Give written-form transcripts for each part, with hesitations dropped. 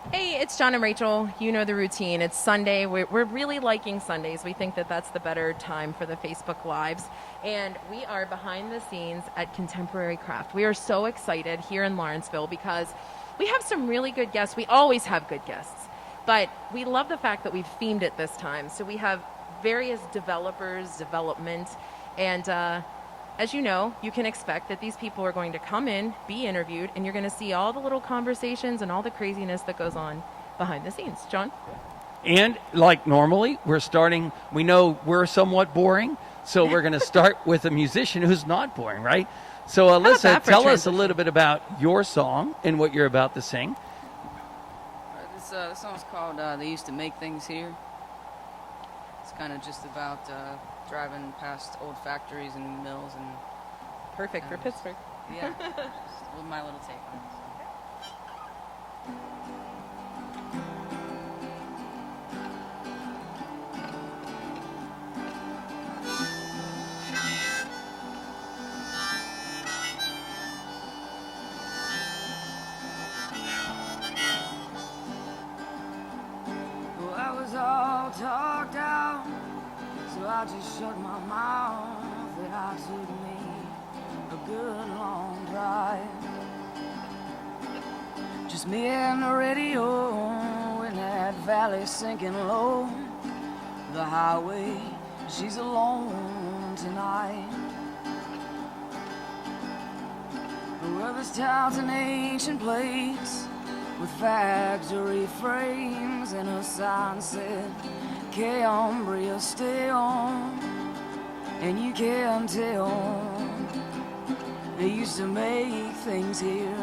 Hey, it's John and Rachel. You know the routine. It's Sunday. We're really liking Sundays. We think that that's the better time for the Facebook Lives. And we are behind the scenes at Contemporary Craft. We are so excited here in Lawrenceville because we have some really good guests. We always have good guests. But we love the fact that we've themed it this time. So we have various developers, development, and as you know, you can expect that these people are going to come in, be interviewed, and you're going to see all the little conversations and all the craziness that goes on behind the scenes. John? And like normally, we know we're somewhat boring, so we're going to start with a musician who's not boring, right? So Alyssa, tell us a little bit about your song and what you're about to sing. This song's called They Used to Make Things Here. It's kind of just about driving past old factories and mills and perfect for Pittsburgh. Yeah, just my little take on it. Well, I was all talked out, so I just shut my mouth, and I took me a good long drive. Just me and the radio in that valley sinking low. The highway, she's alone tonight. Well, this town's an ancient place with factory frames, and a sign said Cambria, stay on. And you can tell they used to make things here.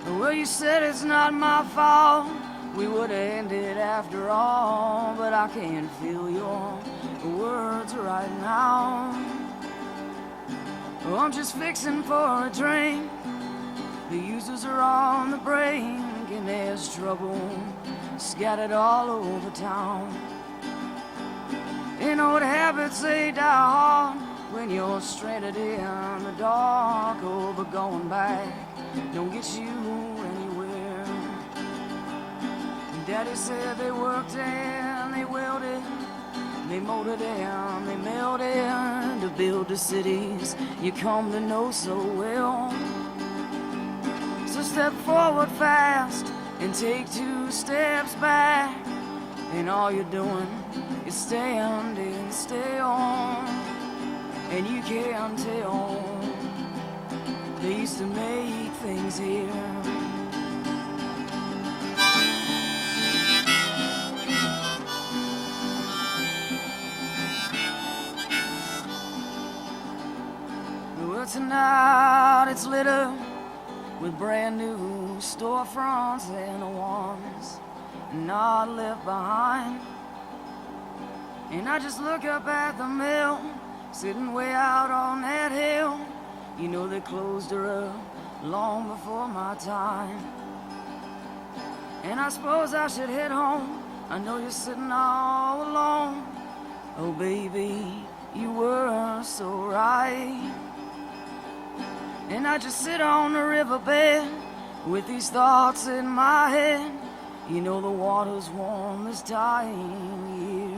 Well, you said it's not my fault, we would have ended after all, but I can't feel your words right now. Oh, I'm just fixing for a drink. The users are on the brink, and there's trouble scattered all over town. And old habits, they die hard when you're stranded in the dark. Oh, but going back don't get you anywhere. Daddy said they worked and they welded, they molded and they melted to build the cities you come to know so well. So step forward fast and take 2 steps back, and all you're doing is standing still. And you can tell they used to make things here. Well, tonight it's lit up with brand new storefronts and the ones not left behind. And I just look up at the mill, sitting way out on that hill. You know they closed her up long before my time. And I suppose I should head home, I know you're sitting all alone. Oh baby, you were so right. And I just sit on the riverbed with these thoughts in my head. You know the water's warm this time of year,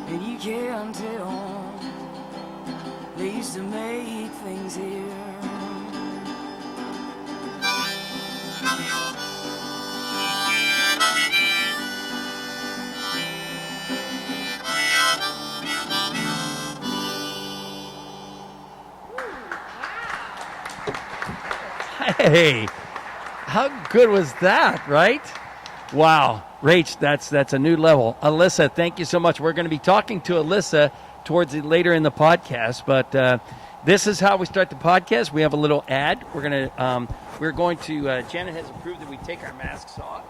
and you can tell they used to make things here. Hey, how good was that, right? Wow, Rach, that's a new level. Alyssa, thank you so much. We're going to be talking to Alyssa towards later in the podcast, but this is how we start the podcast. We have a little ad. Janet has approved that we take our masks off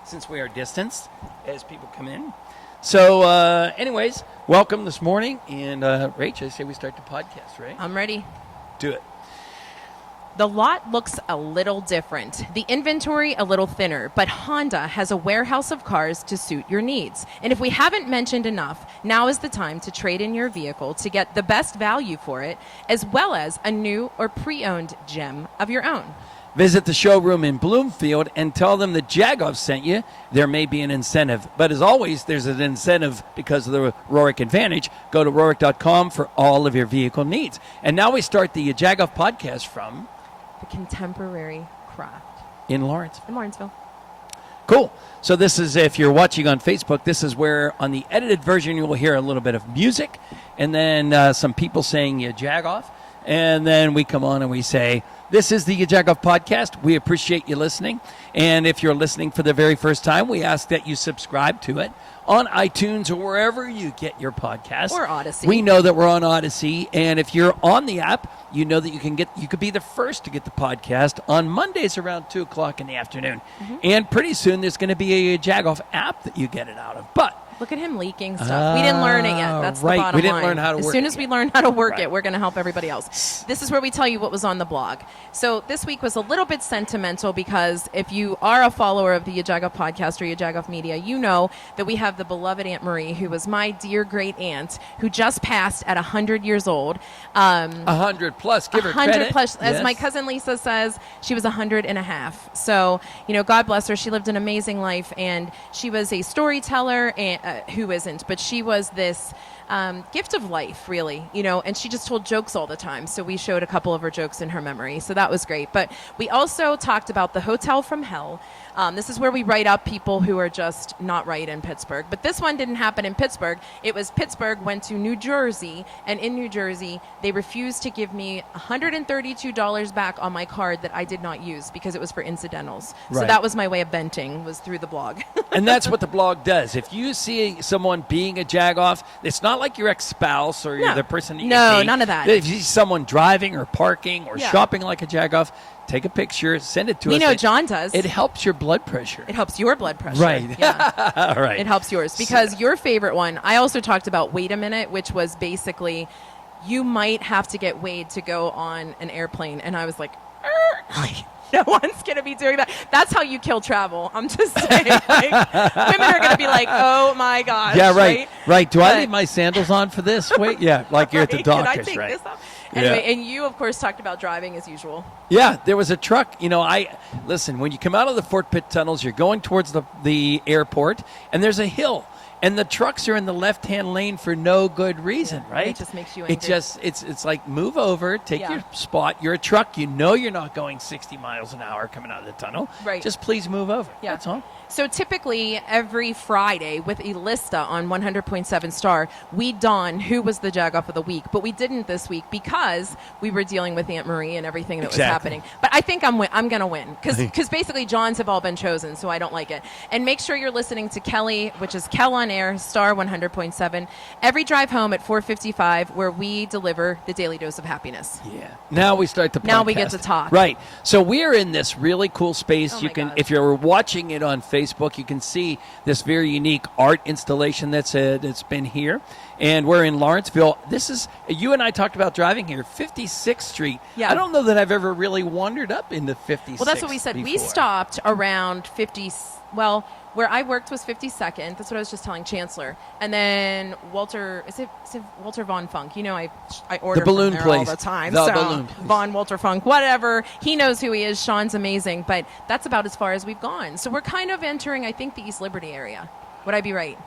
since we are distanced as people come in. So, anyways, welcome this morning, and Rach, I say we start the podcast, right? I'm ready. Do it. The lot looks a little different, the inventory a little thinner, but Honda has a warehouse of cars to suit your needs. And if we haven't mentioned enough, now is the time to trade in your vehicle to get the best value for it, as well as a new or pre-owned gem of your own. Visit the showroom in Bloomfield and tell them that Jagoff sent you. There may be an incentive. But as always, there's an incentive because of the Rorik Advantage. Go to Rorik.com for all of your vehicle needs. And now we start the Jagoff podcast from the Contemporary Craft in Lawrence. In Lawrenceville. Cool. So this is, if you're watching on Facebook, this is where on the edited version you will hear a little bit of music and then some people saying Jagoff. And then we come on and we say, this is the YaJagoff Podcast. We appreciate you listening. And if you're listening for the very first time, we ask that you subscribe to it on iTunes or wherever you get your podcast. Or Odyssey. We know that we're on Odyssey. And if you're on the app, you know that you could be the first to get the podcast on Mondays around 2 o'clock in the afternoon. Mm-hmm. And pretty soon there's going to be a Jagoff app that you get it out of. But look at him leaking stuff. We didn't learn it yet. That's right. the bottom We didn't line. learn how to work it. As soon as we learn how to work it, we're going to help everybody else. This is where we tell you what was on the blog. So this week was a little bit sentimental because if you are a follower of the YaJagoff Podcast or YaJagoff Media, you know that we have the beloved Aunt Marie, who was my dear great aunt, who just passed at 100 years old. 100 plus, give her credit. 100 plus. As yes. my cousin Lisa says, she was 100 and a half. So, God bless her. She lived an amazing life, and she was a storyteller, and who isn't, but she was this gift of life, really, and she just told jokes all the time. So we showed a couple of her jokes in her memory. So that was great. But we also talked about the Hotel from Hell. This is where we write up people who are just not right in Pittsburgh. But this one didn't happen in Pittsburgh. It was Pittsburgh went to New Jersey, and in New Jersey, they refused to give me $132 back on my card that I did not use because it was for incidentals. Right. So that was my way of venting, was through the blog. And that's what the blog does. If you see someone being a Jagoff, it's not like your ex-spouse or you're the person that you No, date. none of that. If you see someone driving or parking or shopping like a Jagoff, take a picture, send it to us. We know John does. It helps your blood pressure. It helps your blood pressure. Right. Yeah. All right. It helps yours. Because your favorite one, I also talked about Wait a Minute, which was basically you might have to get weighed to go on an airplane. And I was like, no one's going to be doing that. That's how you kill travel. I'm just saying. Women are going to be like, oh, my gosh. Yeah, right. Right. Do I But- leave my sandals on for this? Wait, yeah, like you're at the Right? Can I doctor's, take right? this off? Anyway, and you, of course, talked about driving as usual. Yeah, there was a truck. Listen, when you come out of the Fort Pitt tunnels, you're going towards the airport, and there's a hill. And the trucks are in the left-hand lane for no good reason, right? It just makes you angry. It's like move over, take your spot. You're a truck. You know you're not going 60 miles an hour coming out of the tunnel. Right. Just please move over. Yeah. That's all. So typically every Friday with Alyssa on 100.7 Star, we don who was the Jagoff of the week, but we didn't this week because we were dealing with Aunt Marie and everything that was happening. But I think I'm going to win because basically Johns have all been chosen, so I don't like it. And make sure you're listening to Kelly, which is Kel on Air, Star 100.7, every drive home at 4:55, where we deliver the daily dose of happiness. Yeah. Now we start the podcast. Now we get to talk. Right. So we are in this really cool space. Oh You my can, God. if you're watching it on Facebook, you can see this very unique art installation that's been here. And we're in Lawrenceville. This is, you and I talked about driving here, 56th Street. Yeah. I don't know that I've ever really wandered up into 56th. Well, that's what we said. We before. stopped around 50. Well, where I worked was 52nd. That's what I was just telling Chancellor. And then Walter, is it Walter Von Funk? I order The balloon from there place. all the time. The so balloon place. Von Walter Funk, whatever. He knows who he is. Sean's amazing, but that's about as far as we've gone. So we're kind of entering, I think, the East Liberty area. Would I be right?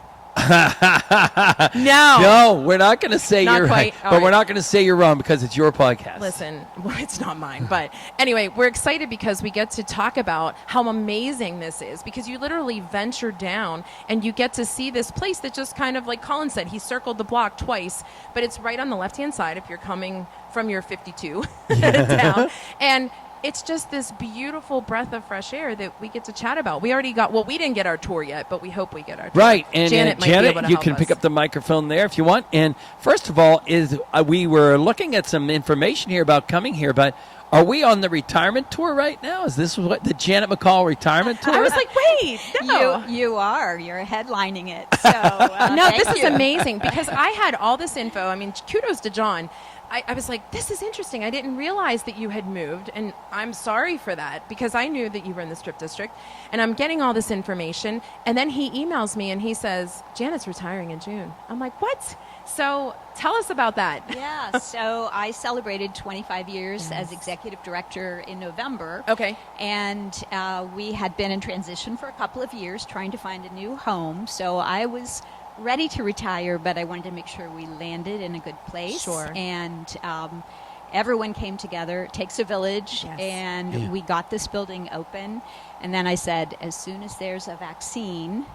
No, we're not going to say Not you're quite. right. All But right. we're not going to say you're wrong because it's your podcast. Listen, well, it's not mine. But anyway, we're excited because we get to talk about how amazing this is because you literally venture down and you get to see this place that just kind of, like Colin said, he circled the block twice, but it's right on the left-hand side if you're coming from your 52 down. And it's just this beautiful breath of fresh air that we get to chat about. We already got, well, we didn't get our tour yet, but we hope we get our tour. Right, and Janet might be able to you help can us. pick up the microphone there if you want. And first of all, we were looking at some information here about coming here, but are we on the retirement tour right now? Is this what the Janet McCall retirement tour? I was like, wait, no. You are. You're headlining it. So No, thank this is you. amazing because I had all this info. I mean, kudos to John. I was like, this is interesting. I didn't realize that you had moved, and I'm sorry for that because I knew that you were in the strip district, and I'm getting all this information, and then he emails me and he says, Janet's retiring in June. I'm like, what? So tell us about that. Yeah, so I celebrated 25 years as executive director in November. Okay. And we had been in transition for a couple of years trying to find a new home. So I was ready to retire, but I wanted to make sure we landed in a good place. Sure. And everyone came together. It takes a village. Yes. And we got this building open. And then I said, as soon as there's a vaccine,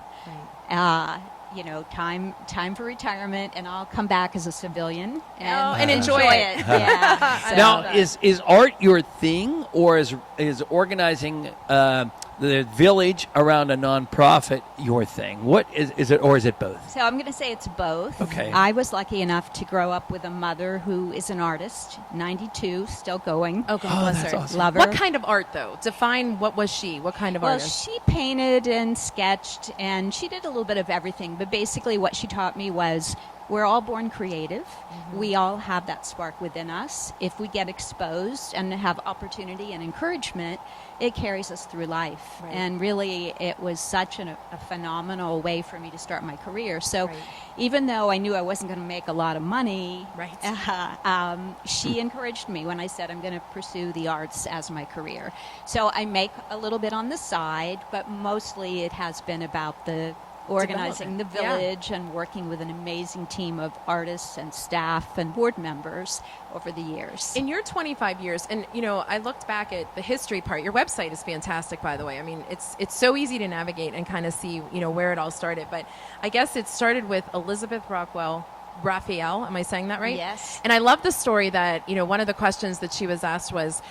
time for retirement, and I'll come back as a civilian and enjoy it. Yeah. So, Now, is art your thing, or is organizing the village around a nonprofit your thing? What is it, or is it both? So I'm going to say it's both. Okay. I was lucky enough to grow up with a mother who is an artist, 92, still going. Oh, God bless that's her. awesome. Love her. What kind of art, though? Define what was she? What kind of Well, artist? she painted and sketched, and she did a little bit of everything. But basically what she taught me was we're all born creative. Mm-hmm. We all have that spark within us. If we get exposed and have opportunity and encouragement, it carries us through life. Right. And really, it was such a phenomenal way for me to start my career. So Right. even though I knew I wasn't going to make a lot of money, Right. she encouraged me when I said I'm going to pursue the arts as my career. So I make a little bit on the side, but mostly it has been about the organizing the village and working with an amazing team of artists and staff and board members over the years. In your 25 years, and I looked back at the history part. Your website is fantastic, by the way. I mean, it's so easy to navigate and kind of see where it all started. But I guess it started with Elizabeth Raphael, am I saying that right? Yes. And I love the story that, one of the questions that she was asked was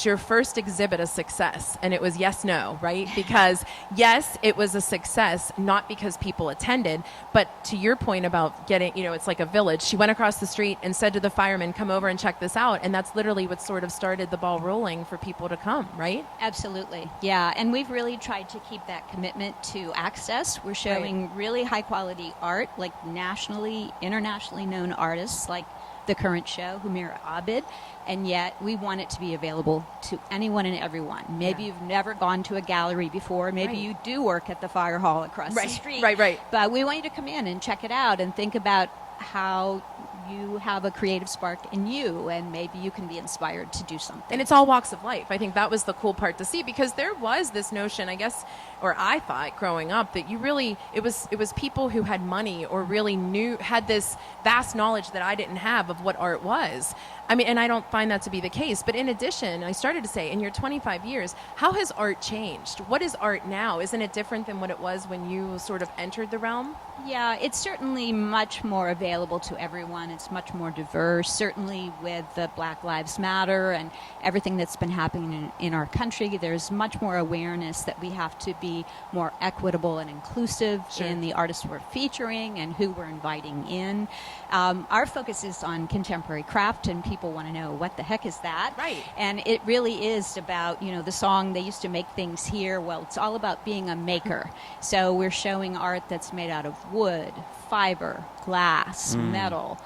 your first exhibit a success? And it was yes, no, right? Because yes, it was a success, not because people attended, but to your point about getting, it's like a village. She went across the street and said to the firemen, come over and check this out. And that's literally what sort of started the ball rolling for people to come, right? Absolutely. Yeah. And we've really tried to keep that commitment to access. We're showing really high quality art, like nationally, internationally known artists like the current show, Humaira Abid, and yet we want it to be available to anyone and everyone. Maybe you've never gone to a gallery before. Maybe you do work at the fire hall across the street. Right. But we want you to come in and check it out and think about how you have a creative spark in you, and maybe you can be inspired to do something. And it's all walks of life. I think that was the cool part to see, because there was this notion, I guess, or I thought growing up, that it was people who had money or really had this vast knowledge that I didn't have of what art was. I mean, and I don't find that to be the case. But in addition, I started to say, in your 25 years, how has art changed? What is art now? Isn't it different than what it was when you sort of entered the realm? Yeah, it's certainly much more available to everyone. It's much more diverse, certainly with the Black Lives Matter and everything that's been happening in our country. There's much more awareness that we have to be more equitable and inclusive in the artists we're featuring and who we're inviting in. Our focus is on contemporary craft, and people want to know, what the heck is that? Right. And it really is about, the song, they used to make things here. Well, it's all about being a maker. So we're showing art that's made out of wood, fiber, glass, metal,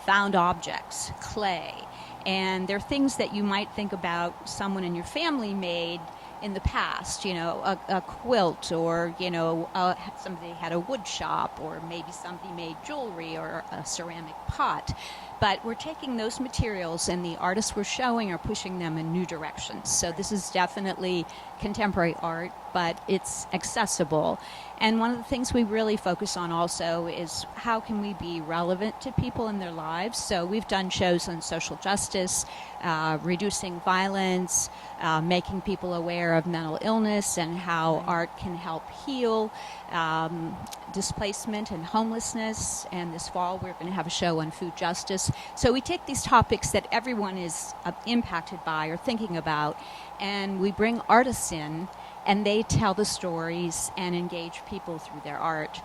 found objects, clay. And they're things that you might think about someone in your family made in the past, a quilt, or, somebody had a wood shop, or maybe somebody made jewelry or a ceramic pot. But we're taking those materials, and the artists we're showing are pushing them in new directions. So this is definitely contemporary art, but it's accessible. And one of the things we really focus on also is how can we be relevant to people in their lives. So we've done shows on social justice, reducing violence, making people aware of mental illness and how art can help heal, displacement and homelessness. And this fall we're going to have a show on food justice. So we take these topics that everyone is impacted by or thinking about, and we bring artists in, and they tell the stories and engage people through their art.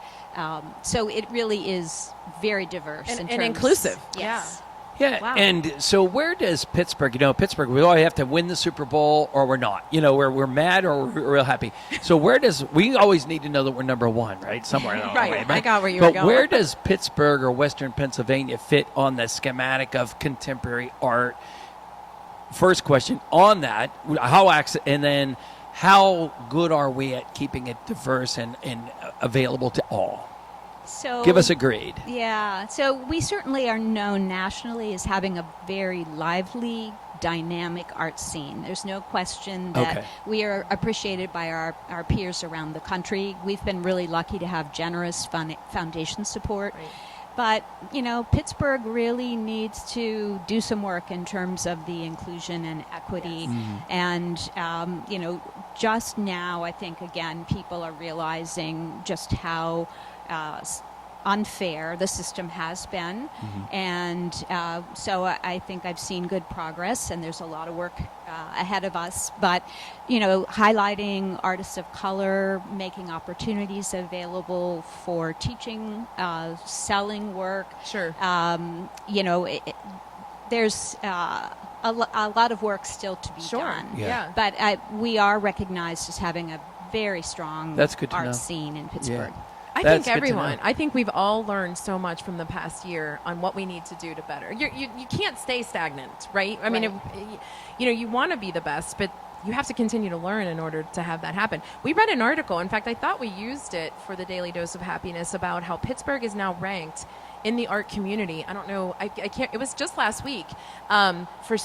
So it really is very diverse and inclusive. Yes. Yeah, Wow. and so where does Pittsburgh, Pittsburgh, we always have to win the Super Bowl or we're not. We're mad or we're real happy. So we always need to know that we're number one, right? Somewhere along the way, Right. I got where you were But going. where does Pittsburgh or Western Pennsylvania fit on the schematic of contemporary art? First question on that, and then how good are we at keeping it diverse and available to all? So Give us a grade. Yeah, so we certainly are known nationally as having a very lively, dynamic art scene. There's no question that Okay. we are appreciated by our peers around the country. We've been really lucky to have generous foundation support. Right. But, Pittsburgh really needs to do some work in terms of the inclusion and equity. Yes. And, just now, I think, again, people are realizing just how unfair the system has been. And so I think I've seen good progress, and there's a lot of work ahead of us. But, highlighting artists of color, making opportunities available for teaching, selling work. Sure. There's a lot of work still to be Sure. done. Yeah. But we are recognized as having a very strong That's good to art know. scene in Pittsburgh. I That's think good to know. everyone. I think we've all learned so much from the past year on what we need to do to better. You can't stay stagnant, right? I mean, you want to be the best, but you have to continue to learn in order to have that happen. We read an article. In fact, I thought we used it for the Daily Dose of Happiness about how Pittsburgh is now ranked in the art community. I don't know. I can't. It was just last week for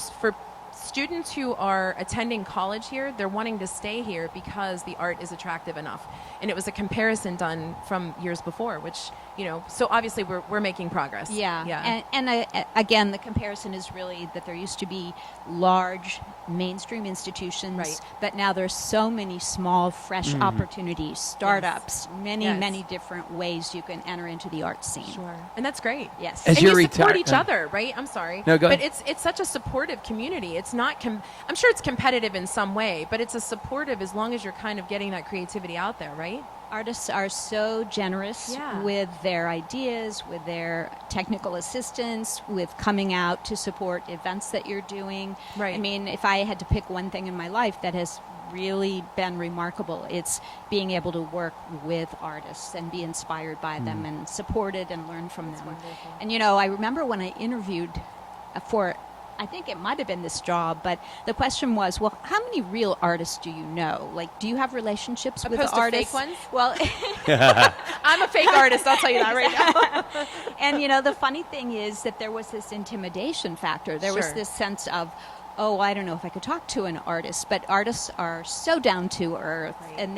students who are attending college here. They're wanting to stay here because the art is attractive enough. And it was a comparison done from years before, which, so obviously we're making progress. Yeah. And again, the comparison is really that there used to be large mainstream institutions, Right. but now there's so many small, fresh opportunities, startups, many different ways you can enter into the art scene. Sure. And that's great. Yes. As And you're you support retired- each other, right? I'm sorry. No, go But ahead. it's such a supportive community. It's not, I'm sure it's competitive in some way, but it's a supportive as long as you're kind of getting that creativity out there, right? Artists are so generous Yeah. with their ideas, with their technical assistance, with coming out to support events that you're doing. Right. I mean, if I had to pick one thing in my life that has really been remarkable, it's being able to work with artists and be inspired by them and supported and learn from them. wonderful. And, I remember when I interviewed for, I think it might have been this job, but the question was, well, how many real artists do you know? Like, do you have relationships with Opposed to artists? fake ones? Well, I'm a fake artist, I'll tell you that right now. and the funny thing is that there was this intimidation factor. There was Sure. this sense of, oh, I don't know if I could talk to an artist, but artists are so down to earth, Right. and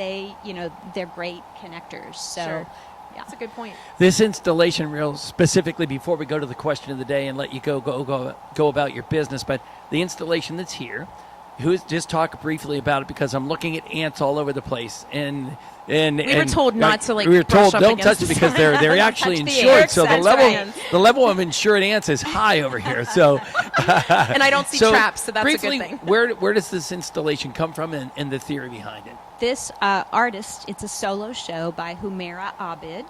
they're great connectors. So, Sure. yeah. That's a good point. This installation, real specifically, before we go to the question of the day and let you go about your business, but the installation that's here, just talk briefly about it because I'm looking at ants all over the place, and We were told not to, we were brush told up don't against touch it the because sign. they're actually Touch the insured. ants, So the that's level right. the level of insured ants is high over here. So And I don't see traps, so that's briefly, a good thing. Where does this installation come from and the theory behind it? This artist, it's a solo show by Humaira Abid.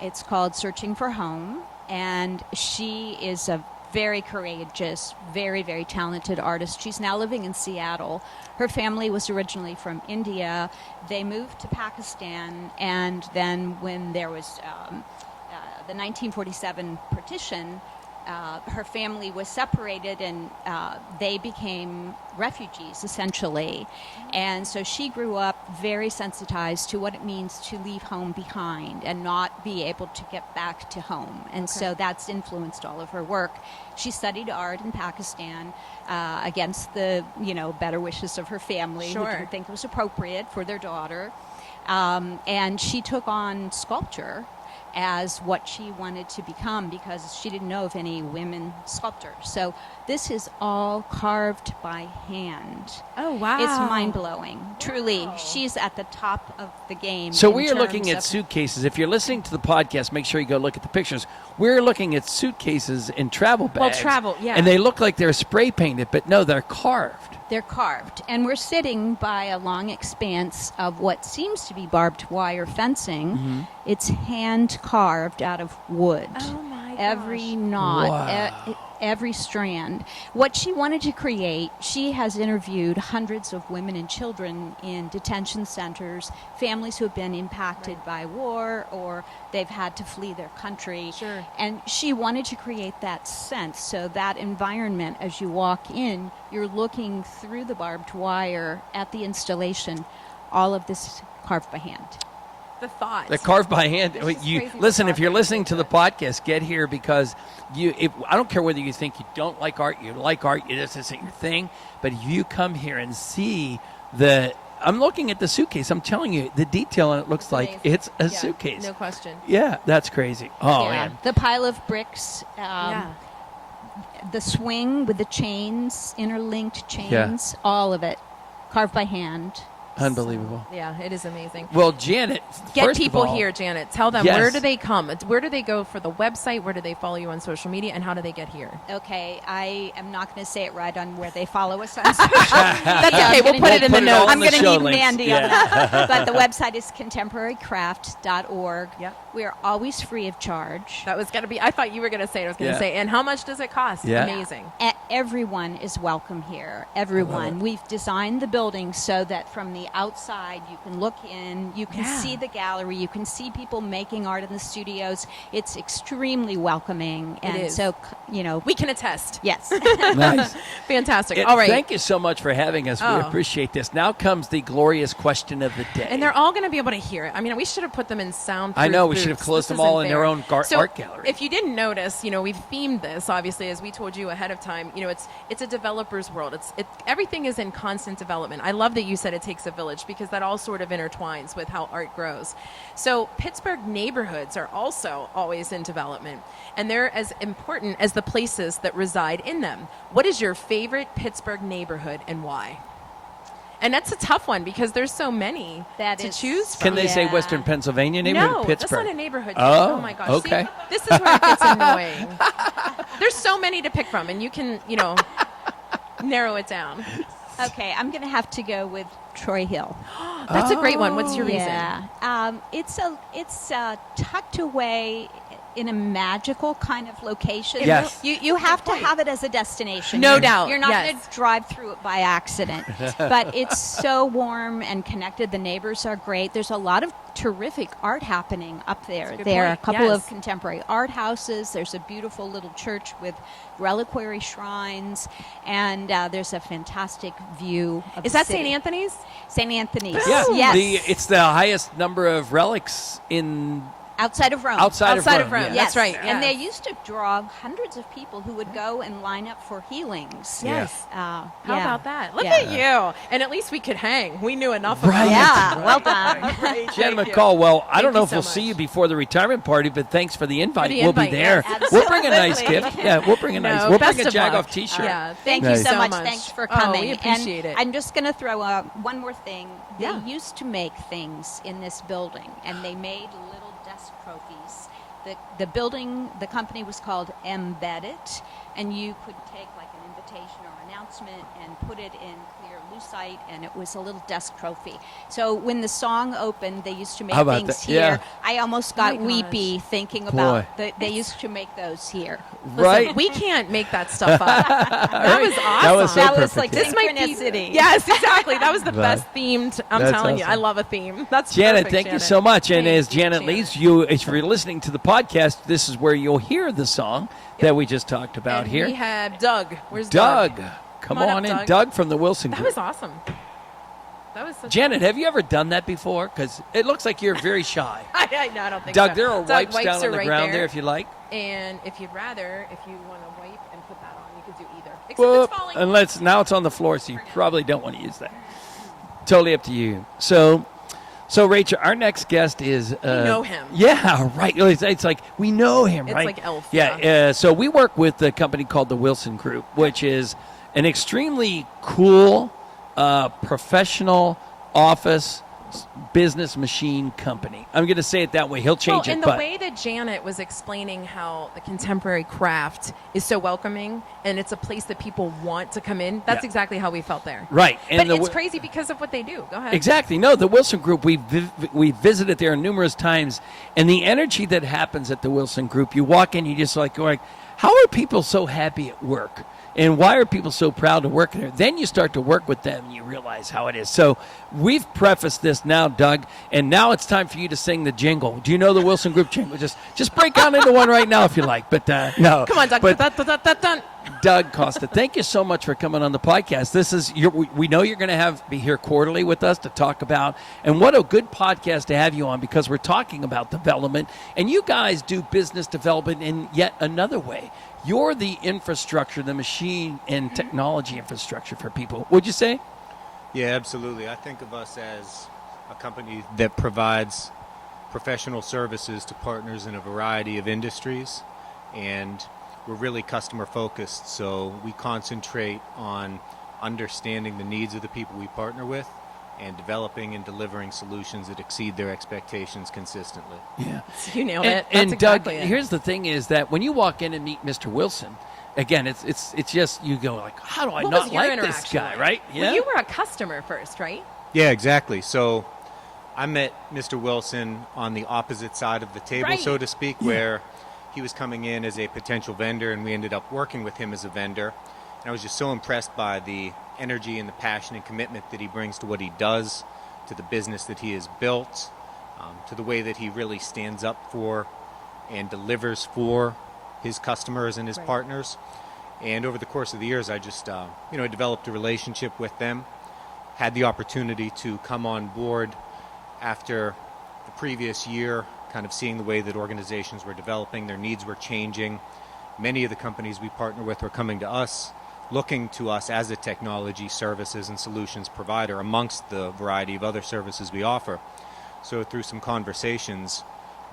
It's called Searching for Home, and she is a very courageous, very, very talented artist. She's now living in Seattle. Her family was originally from India. They moved to Pakistan, and then when there was the 1947 partition, her family was separated, and they became refugees, essentially. And so she grew up very sensitized to what it means to leave home behind and not be able to get back to home. And so that's influenced all of her work. She studied art in Pakistan against the, better wishes of her family, Sure. who didn't think it was appropriate for their daughter. And she took on sculpture as what she wanted to become because she didn't know of any women sculptors. So this is all carved by hand. Oh, wow. It's mind-blowing. Truly, she's at the top of the game. So in we are looking terms at of- suitcases. If you're listening to the podcast, make sure you go look at the pictures. We're looking at suitcases and travel bags. Well, travel, yeah. And they look like they're spray painted, but no, they're carved. They're carved. And we're sitting by a long expanse of what seems to be barbed wire fencing. It's hand carved out of wood. Oh, my gosh. Every knot. Wow. every strand. What she wanted to create, she has interviewed hundreds of women and children in detention centers, families who have been impacted by war or they've had to flee their country. Sure. And she wanted to create that sense, so that environment, as you walk in, you're looking through the barbed wire at the installation, all of this carved by hand. The thought. They're carved by hand. It's just You crazy listen. to If you're talk listening about to the that. podcast, get here because I don't care whether you think you don't like art, you like art, this isn't your thing. But if you come here and see I'm looking at the suitcase. I'm telling you, the detail on it looks like amazing. it's a Yeah, suitcase. No question. Yeah, that's crazy. Oh Yeah. man. The pile of bricks, Yeah. the swing with the chains, interlinked chains, all of it carved by hand. Unbelievable. Yeah, it is amazing. Well, Janet, Get first of people all- here, Janet. Tell them, Yes. where do they come? Where do they go for the website? Where do they follow you on social media? And how do they get here? Okay, I am not going to say it right on where they follow us on social media. That's okay. We'll put it in the We'll put it all notes. in I'm the going to show need links. Mandy on Yeah. that. But the website is contemporarycraft.org. Yep. We are always free of charge. That was going to be, I thought you were going to say it. I was going to Yeah. say, and how much does it cost? Yeah. Amazing. Everyone is welcome here. Everyone. We've designed the building so that from the outside you can look in, you can Yeah. see the gallery, you can see people making art in the studios. It's extremely welcoming. And is. so, We can attest. yes. Nice. Fantastic. All right. Thank you so much for having us. We Oh. appreciate this. Now comes the glorious question of the day. And they're all going to be able to hear it. I mean, we should have put them in sound. I know, we should have closed them all in their own art gallery. If you didn't notice, we've themed this obviously, as we told you ahead of time. It's a developer's world. Everything is in constant development. I love that you said it takes a village, because that all sort of intertwines with how art grows. So Pittsburgh neighborhoods are also always in development, and they're as important as the places that reside in them. What is your favorite Pittsburgh neighborhood and why? And that's a tough one because there's so many to choose from. Can they say Yeah. Western Pennsylvania neighborhood? No, Pittsburgh. that's not a neighborhood. Oh, My gosh. okay. See, this is where it gets annoying. There's so many to pick from, and you can, narrow it down. Okay, I'm going to have to go with Troy Hill. That's a great one. What's your reason? Yeah, it's tucked away in a magical kind of location. Yes. You have to have it as a destination. No doubt, You're not yes. going to drive through it by accident. But it's so warm and connected. The neighbors are great. There's a lot of terrific art happening up there. good There are a point, couple of yes. contemporary art houses. There's a beautiful little church with reliquary shrines, and there's a fantastic view of Is the that city. St. Anthony's? St. Anthony's. Yeah, Yes. it's the highest number of relics in Outside of Rome. outside Outside of of Rome. Rome, yeah. That's right, And they yes. used to draw hundreds of people who would go and line up for healings. Yes. How How about that? Look Yeah. at you. And at least we could hang. We knew enough Right. about Yeah, well done. Right, Jenna thank you. McCall, well, I don't Thank know you if so we'll much. see you before the retirement party, but thanks for the invite. For the We'll be invite, there. yes, We'll bring a nice absolutely. gift. Yeah, we'll bring a nice. No, We'll best bring a of luck. Jagoff T-shirt. Yeah, Thank Nice. you so much. much. Thanks for Oh, coming. we appreciate and it. I'm just going to throw one more thing. Yeah. They used to make things in this building, and they made little desk trophies. The building, the company was called Embedded, and you could take like an invitation or announcement and put it in clear lucite, and it was a little desk trophy. So when the song opened, they used to make How about things that? Yeah. here. I almost got Oh my weepy thinking Boy. about they used to make those here. Listen, Right. we can't make that stuff up. That was awesome. That was so That was perfect. like This might be synchronicity. Yes, exactly. That was the Right. best themed. I'm That's telling you, awesome. I love a theme. That's Janet, perfect, thank you Janet. so much. And Thank as you, Janet leaves you, if you're listening to the podcast, this is where you'll hear the song that we just talked about And here. we have Doug. Where's Doug. Doug? Come Come on on up, in. Doug. Doug from the Wilson That Group. was awesome. That was such Janet, have you ever done that before? Because it looks like you're very shy. no, I don't think Doug, so. there are Doug, wipes down are on the right ground there if you like. And if you'd rather, if you want to wipe and put that on, you could do either. Except Whoop. it's falling. And now it's on the floor, so you probably don't want to use that. Totally up to you. So Rachel, our next guest is. We know him. Yeah, right. It's like we know him, It's right? like Elf, Yeah. So we work with a company called the Wilson Group, which is an extremely cool, professional office business machine company. I'm going to say it that way. He'll change and it. the But way that Janet was explaining how the contemporary craft is so welcoming and it's a place that people want to come in, that's Yeah. exactly how we felt there. right. And But it's crazy because of what they do. Go ahead. Exactly. No, the Wilson Group, we visited there numerous times, and the energy that happens at the Wilson Group, you walk in, you just like, how are people so happy at work? And why are people so proud to work there? Then you start to work with them and you realize how it is. So we've prefaced this now, Doug, and now it's time for you to sing the jingle. Do you know the Wilson Group jingle? Just break out into one right now if you like. But no. Come on, Doug. But, Doug Costa, thank you so much for coming on the podcast. This is we know you're going to be here quarterly with us to talk about, and what a good podcast to have you on, because we're talking about development, and you guys do business development in yet another way. You're the infrastructure, the machine and technology infrastructure for people. Would you say? Yeah, absolutely. I think of us as a company that provides professional services to partners in a variety of industries, and we're really customer focused, so we concentrate on understanding the needs of the people we partner with and developing and delivering solutions that exceed their expectations consistently. Yeah. You nailed it. That's And exactly Doug, it. here's the thing is that when you walk in and meet Mr. Wilson, again, it's just, you go like, how do I What not was your like this interaction guy, like? right? Well, you were a customer first, right? Yeah, exactly. So I met Mr. Wilson on the opposite side of the table, Right. so to speak, where he was coming in as a potential vendor, and we ended up working with him as a vendor. And I was just so impressed by the energy and the passion and commitment that he brings to what he does, to the business that he has built, to the way that he really stands up for and delivers for his customers and his partners. And over the course of the years, I just developed a relationship with them, had the opportunity to come on board after the previous year, kind of seeing the way that organizations were developing, their needs were changing. Many of the companies we partner with were coming to us, looking to us as a technology services and solutions provider amongst the variety of other services we offer. So through some conversations,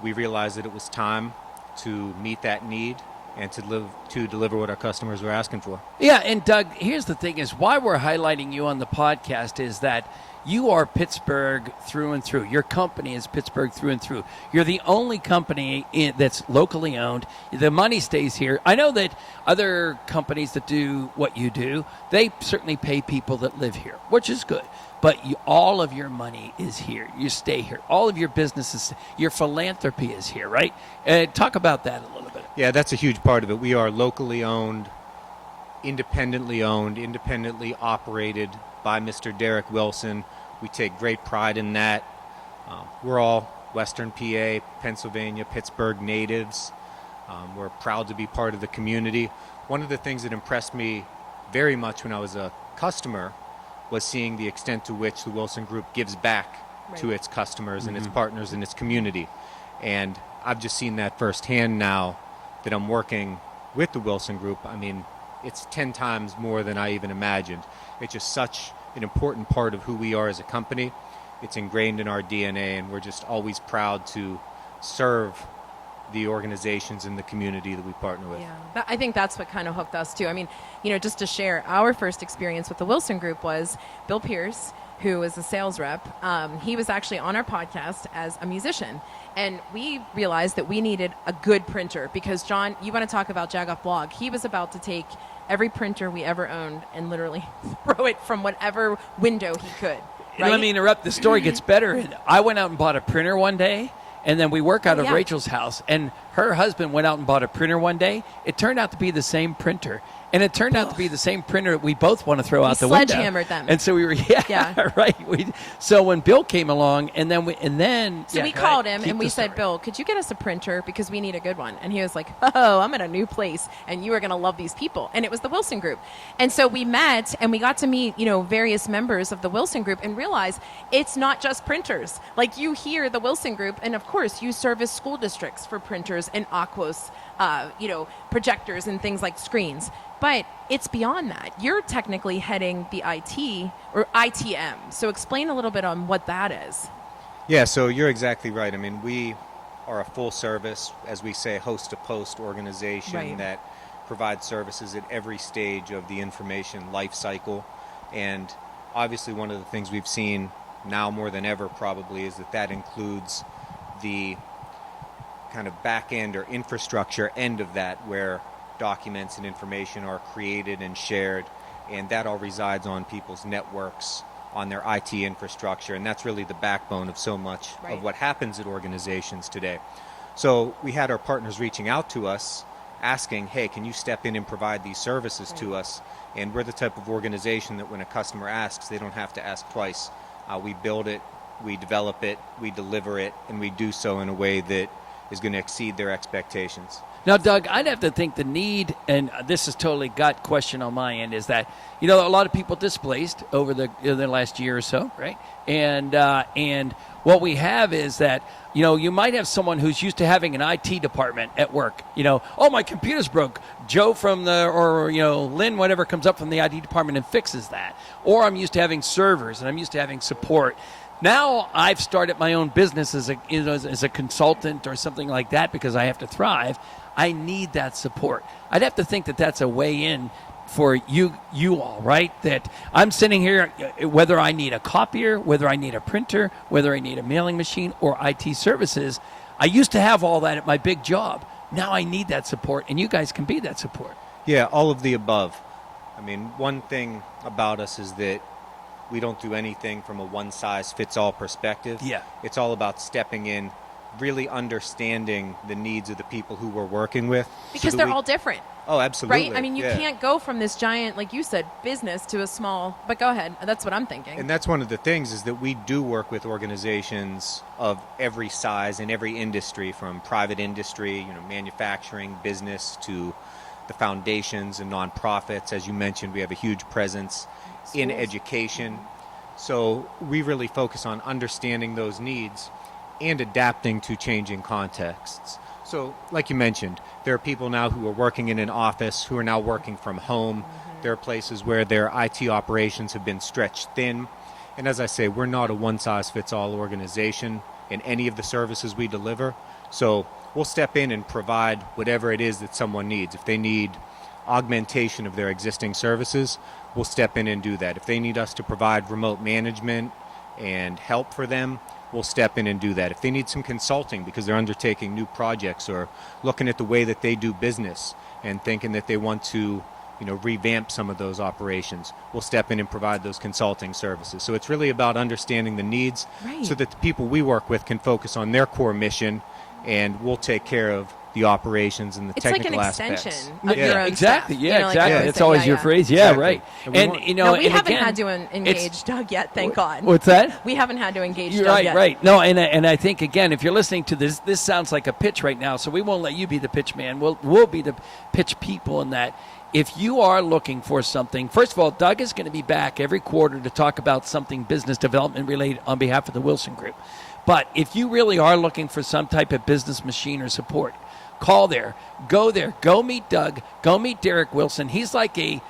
we realized that it was time to meet that need and to deliver what our customers were asking for. Yeah, and Doug, here's the thing is why we're highlighting you on the podcast is that you are Pittsburgh through and through. Your company is Pittsburgh through and through. You're the only company that's locally owned. The money stays here. I know that other companies that do what you do, they certainly pay people that live here, which is good. But all of your money is here. You stay here. All of your businesses, your philanthropy is here, right? Talk about that a little bit. Yeah, that's a huge part of it. We are locally owned, independently operated by Mr. Derek Wilson. We take great pride in that. We're all Western PA, Pennsylvania, Pittsburgh natives. We're proud to be part of the community. One of the things that impressed me very much when I was a customer was seeing the extent to which the Wilson Group gives back to its customers and its partners and its community. And I've just seen that firsthand now that I'm working with the Wilson Group. I mean, it's 10 times more than I even imagined. It's just such an important part of who we are as a company. It's ingrained in our DNA, and we're just always proud to serve the organizations in the community that we partner with. Yeah, I think that's what kind of hooked us too. I mean, just to share, our first experience with the Wilson Group was Bill Pierce, who is a sales rep. He was actually on our podcast as a musician, and we realized that we needed a good printer because, John, you want to talk about Jagoff Blog. He was about to take every printer we ever owned and literally throw it from whatever window he could. Right? Let me interrupt. The story gets better. I went out and bought a printer one day, and then we work out of Rachel's house, and her husband went out and bought a printer one day. It turned out to be the same printer. And it turned out to be the same printer that we both want to throw out the window. Sledgehammered them. And so we were, right. So when Bill came along, and then we called him and we said, Bill, could you get us a printer because we need a good one? And he was like, oh, I'm in a new place, and you are going to love these people. And it was the Wilson Group. And so we met, and we got to meet, various members of the Wilson Group and realize it's not just printers. Like, you hear the Wilson Group, and of course, you service school districts for printers and Aquos, projectors and things like screens. But it's beyond that. You're technically heading the IT or ITM. So explain a little bit on what that is. Yeah, so you're exactly right. I mean, we are a full service, as we say, host-to-post organization that provides services at every stage of the information life cycle. And obviously one of the things we've seen now more than ever probably is that includes the kind of back end or infrastructure end of that, where documents and information are created and shared, and that all resides on people's networks, on their IT infrastructure, and that's really the backbone of so much of what happens at organizations today. So we had our partners reaching out to us asking, hey, can you step in and provide these services to us? And we're the type of organization that when a customer asks, they don't have to ask twice. We build it, we develop it, we deliver it, and we do so in a way that is going to exceed their expectations. Now, Doug, I'd have to think the need, and this is totally gut question on my end, is that, a lot of people displaced over the last year or so, right? And what we have is that, you might have someone who's used to having an IT department at work. Oh, my computer's broke. Joe Lynn, whatever, comes up from the IT department and fixes that. Or I'm used to having servers, and I'm used to having support. Now I've started my own business as a consultant or something like that because I have to thrive. I need that support. I'd have to think that that's a way in for you all, right? That I'm sitting here, whether I need a copier, whether I need a printer, whether I need a mailing machine or IT services. I used to have all that at my big job. Now I need that support, and you guys can be that support. Yeah, all of the above. One thing about us is that we don't do anything from a one-size-fits-all perspective. Yeah. It's all about stepping in, really understanding the needs of the people who we're working with. Because they're all different. Oh, absolutely. Right? You can't go from this giant, like you said, business to a small, but go ahead. That's what I'm thinking. And that's one of the things is that we do work with organizations of every size in every industry, from private industry, manufacturing, business, to the foundations and nonprofits. As you mentioned, we have a huge presence in education. So we really focus on understanding those needs and adapting to changing contexts. So like you mentioned, there are people now who are working in an office who are now working from home. Mm-hmm. There are places where their IT operations have been stretched thin. And as I say, we're not a one-size-fits-all organization in any of the services we deliver. So we'll step in and provide whatever it is that someone needs. If they need augmentation of their existing services, we'll step in and do that. If they need us to provide remote management and help for them, we'll step in and do that. If they need some consulting because they're undertaking new projects or looking at the way that they do business and thinking that they want to, revamp some of those operations, we'll step in and provide those consulting services. So it's really about understanding the needs so that the people we work with can focus on their core mission, and we'll take care of the operations and the technical aspects. It's like an extension of your own exactly. staff. Yeah, exactly. It's always your phrase. Yeah, exactly. right. And we haven't had to engage Doug yet, thank God. What's that? We haven't had to engage Doug yet. Right. No, and I think, again, if you're listening to this sounds like a pitch right now, so we won't let you be the pitch man. We'll be the pitch people in that. If you are looking for something, first of all, Doug is going to be back every quarter to talk about something business development related on behalf of the Wilson Group. But if you really are looking for some type of business machine or support, call there, go meet Doug, go meet Derek Wilson. He's like a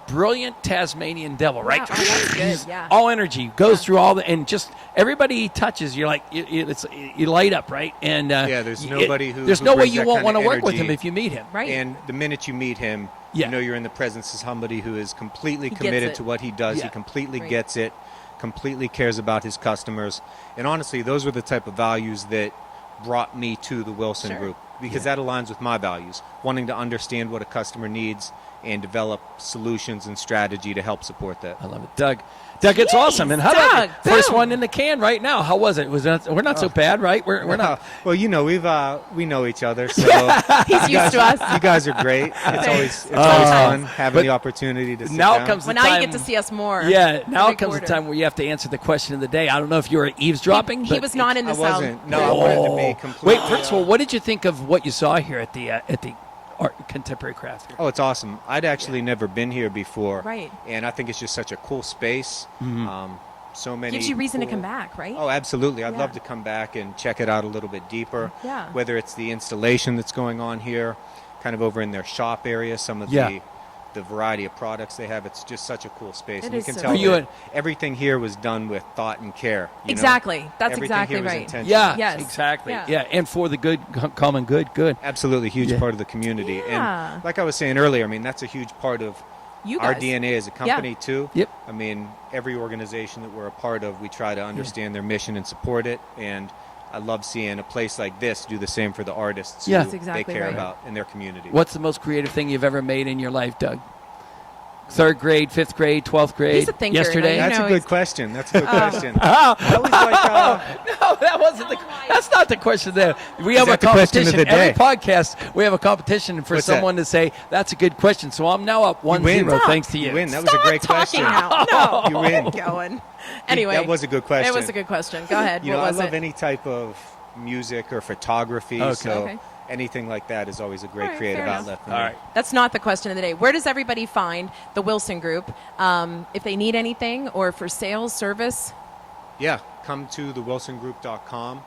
brilliant Tasmanian devil, right? Wow, that's good, yeah. All energy, goes through all the, and just everybody he touches, you're like, you light up, right? And there's nobody who there's who no way brings you that won't kind want of to work with energy. him if you meet him. Right. And the minute you meet him, Yeah. you know you're in the presence of somebody who is completely He gets committed it. to what he does. Yeah. He completely Right. gets it, completely cares about his customers. And honestly, those were the type of values that brought me to the Wilson Sure. Group, because that aligns with my values, wanting to understand what a customer needs and develop solutions and strategy to help support that. I love it. Doug, it's awesome. And how Doug, about first boom. one in the can right now? How was it? We're not so bad, right? We're not. Well, we know each other, so He's used to us. you guys are great. It's always fun having the opportunity to sit now down. comes the Well, now time. you get to see us more. Yeah, now every it comes the quarter. time where you have to answer the question of the day. I don't know if you were eavesdropping. He but was not in I the sound. wasn't. No, I wanted to be completely. Wait, first of all, what did you think of what you saw here at the Art Contemporary Craft Fair? Oh, it's awesome. I'd actually never been here before. Right. And I think it's just such a cool space. So many Gives you reason to cool- come back, right? Oh, absolutely. I'd Yeah. love to come back and check it out a little bit deeper. Yeah. Whether it's the installation that's going on here, kind of over in their shop area, some of Yeah. the variety of products they have. It's just such a cool space. It and you is can so tell cool. that everything here was done with thought and care. you know? Exactly. That's Everything exactly here was right. intentional. Yeah, Yes. exactly. Yeah. Yeah, and for the good, common good. Absolutely, huge Yeah. part of the community. Yeah. And like I was saying earlier, I mean, that's a huge part of You our guys. DNA as a company, too. Yep. I mean, every organization that we're a part of, we try to understand their mission and support it. And I love seeing a place like this do the same for the artists Yeah. who That's exactly they care right. about in their community. What's the most creative thing you've ever made in your life, Doug? 3rd grade, 5th grade, 12th grade? He's a thinker, yesterday? and That's a know good he's- question. That's a good question. Oh, I always like, no, that wasn't that's not the question there. We have a that the question competition. of the day? Every podcast, we have a competition for What's that? someone to say, that's a good question. So I'm now up 1-0 win. thanks to you. You win. That was Stop a great talking question. now. No. You win. Going. Anyway. That was a good question. It was a good question. Go ahead. You what know, I was love it? any type of music or photography, Okay. so Okay. anything like that is always a great All right, creative fair enough. outlet for All me. right. That's not the question of the day. Where does everybody find the Wilson Group? If they need anything or for sales, service? Yeah, come to thewilsongroup.com,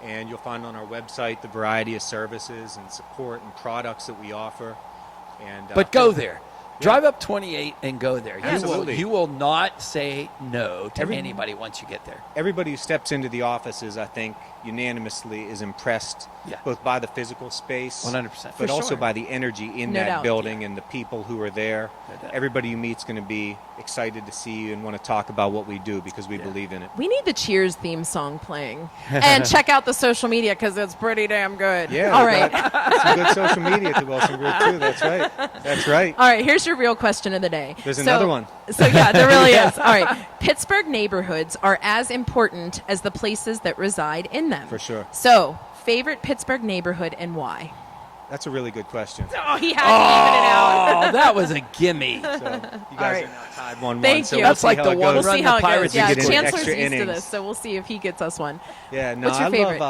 and you'll find on our website the variety of services and support and products that we offer. And But go there. Drive up 28 and go there. Absolutely. You will not say no to Every- anybody once you get there. Everybody who steps into the offices, I think, unanimously is impressed Yeah. both by the physical space, 100%. but For also sure. by the energy in No that doubt. building and the people who are there. No doubt. Everybody you meet's going to be excited to see you and want to talk about what we do because we believe in it. We need the Cheers theme song playing. And check out the social media because it's pretty damn good. Yeah, All we right. got some good social media at the Wilson Group too. That's right. That's right. All right, here's your real question of the day. There's another one. So, yeah, there really is. All right. Pittsburgh neighborhoods are as important as the places that reside in them. For sure. So, favorite Pittsburgh neighborhood and why? That's a really good question. Oh, he had to even it out. Oh, that was a gimme. So you guys right. are now tied 1-1. Thank so you. we'll That's see like how the it one goes. We'll run see the how it Pirates goes. Yeah, get in Chancellor's extra used to innings. this, so we'll see if he gets us one. Yeah, no, What's your favorite?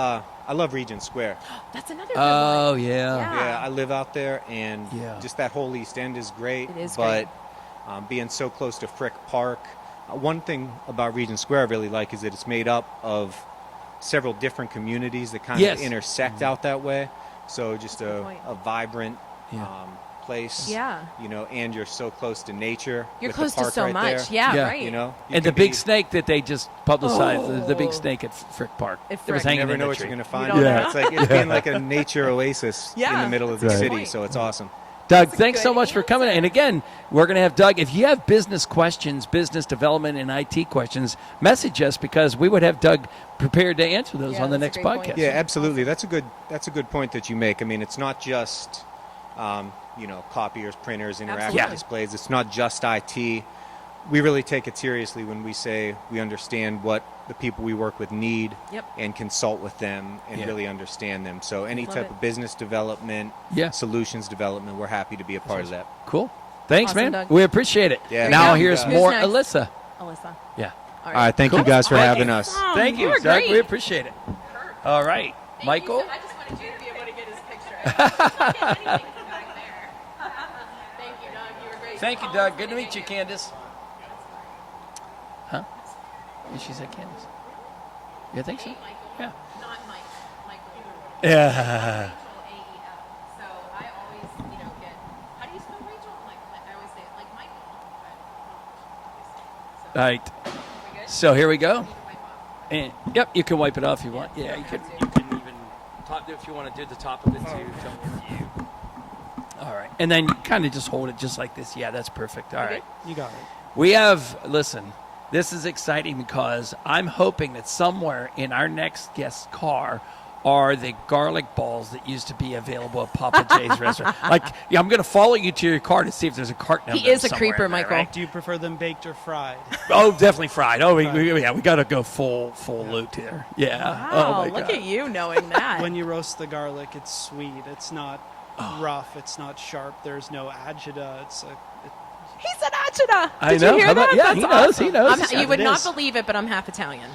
I love Regent Square. That's another good Oh, one. yeah. Yeah, I live out there, and Yeah. just that whole East End is great. It is but great. Being so close to Frick Park, one thing about Regent Square I really like is that it's made up of several different communities that kind Yes. of intersect out that way. So just That's a good a point. vibrant Yeah. place. Yeah. You know, and you're so close to nature. You're with close the to park so right much. there. Yeah, Yeah. right. You know, you And the could big be- snake that they just publicized, the big Oh. snake at Frick Park. If It was Frick- hanging You never in know the what tree. you're going to find. don't know. Yeah, it's like it's being like a nature oasis in Yeah, the middle of the that's a good city. point. So it's awesome. Doug, That's a thanks so good much for coming. answer. And again, we're going to have Doug. If you have business questions, business development, and IT questions, message us because we would have Doug prepared to answer those Yeah, on the that's next a great point. podcast. Yeah, absolutely. That's a good point that you make. I mean, it's not just copiers, printers, interactive Absolutely. displays. It's not just IT. We really take it seriously when we say we understand what the people we work with need Yep. and consult with them and Yeah. really understand them. So any Love type it. of business development, Yeah. solutions development, we're happy to be a part of that. Cool. Thanks, Awesome, man. Doug. We appreciate it. Yeah, Now thank you, here's guys. more Who's next? Alyssa. Alyssa. Yeah. All right, thank Cool. you guys for Thank having you. us. Thank you, were Doug. great. We appreciate it. All right. Michael? I just wanted you to be able to get his picture. Thank you, Doug. You were great. Thank you, Doug. Good to meet you, Candace. Huh? Yeah, she said Candace. You think so? Yeah. Not Mike. Michael. Yeah. So I always, get. How do you spell Rachel? I always say it like Michael. All right. So here we go. And yep, you can wipe it off if you want. Yeah, you can even top if you want to do the top of it too. You. All right. And then you kind of just hold it just like this. Yeah, that's perfect. All right. You got it. We have, listen, this is exciting because I'm hoping that somewhere in our next guest's car are the garlic balls that used to be available at Papa J's restaurant. Like, yeah, I'm going to follow you to your car to see if there's a carton of He them is a somewhere creeper, in there, Michael. right? Do you prefer them baked or fried? Oh, definitely fried. Oh, we got to go full loot here. Yeah. Wow, Oh, my look God. at you knowing that. When you roast the garlic, it's sweet. It's not rough. It's not sharp. There's no agita. He said Achita. I Did know. you hear How about- that? yeah, That's he knows, awesome. he knows. You would It not is. believe it, but I'm half Italian.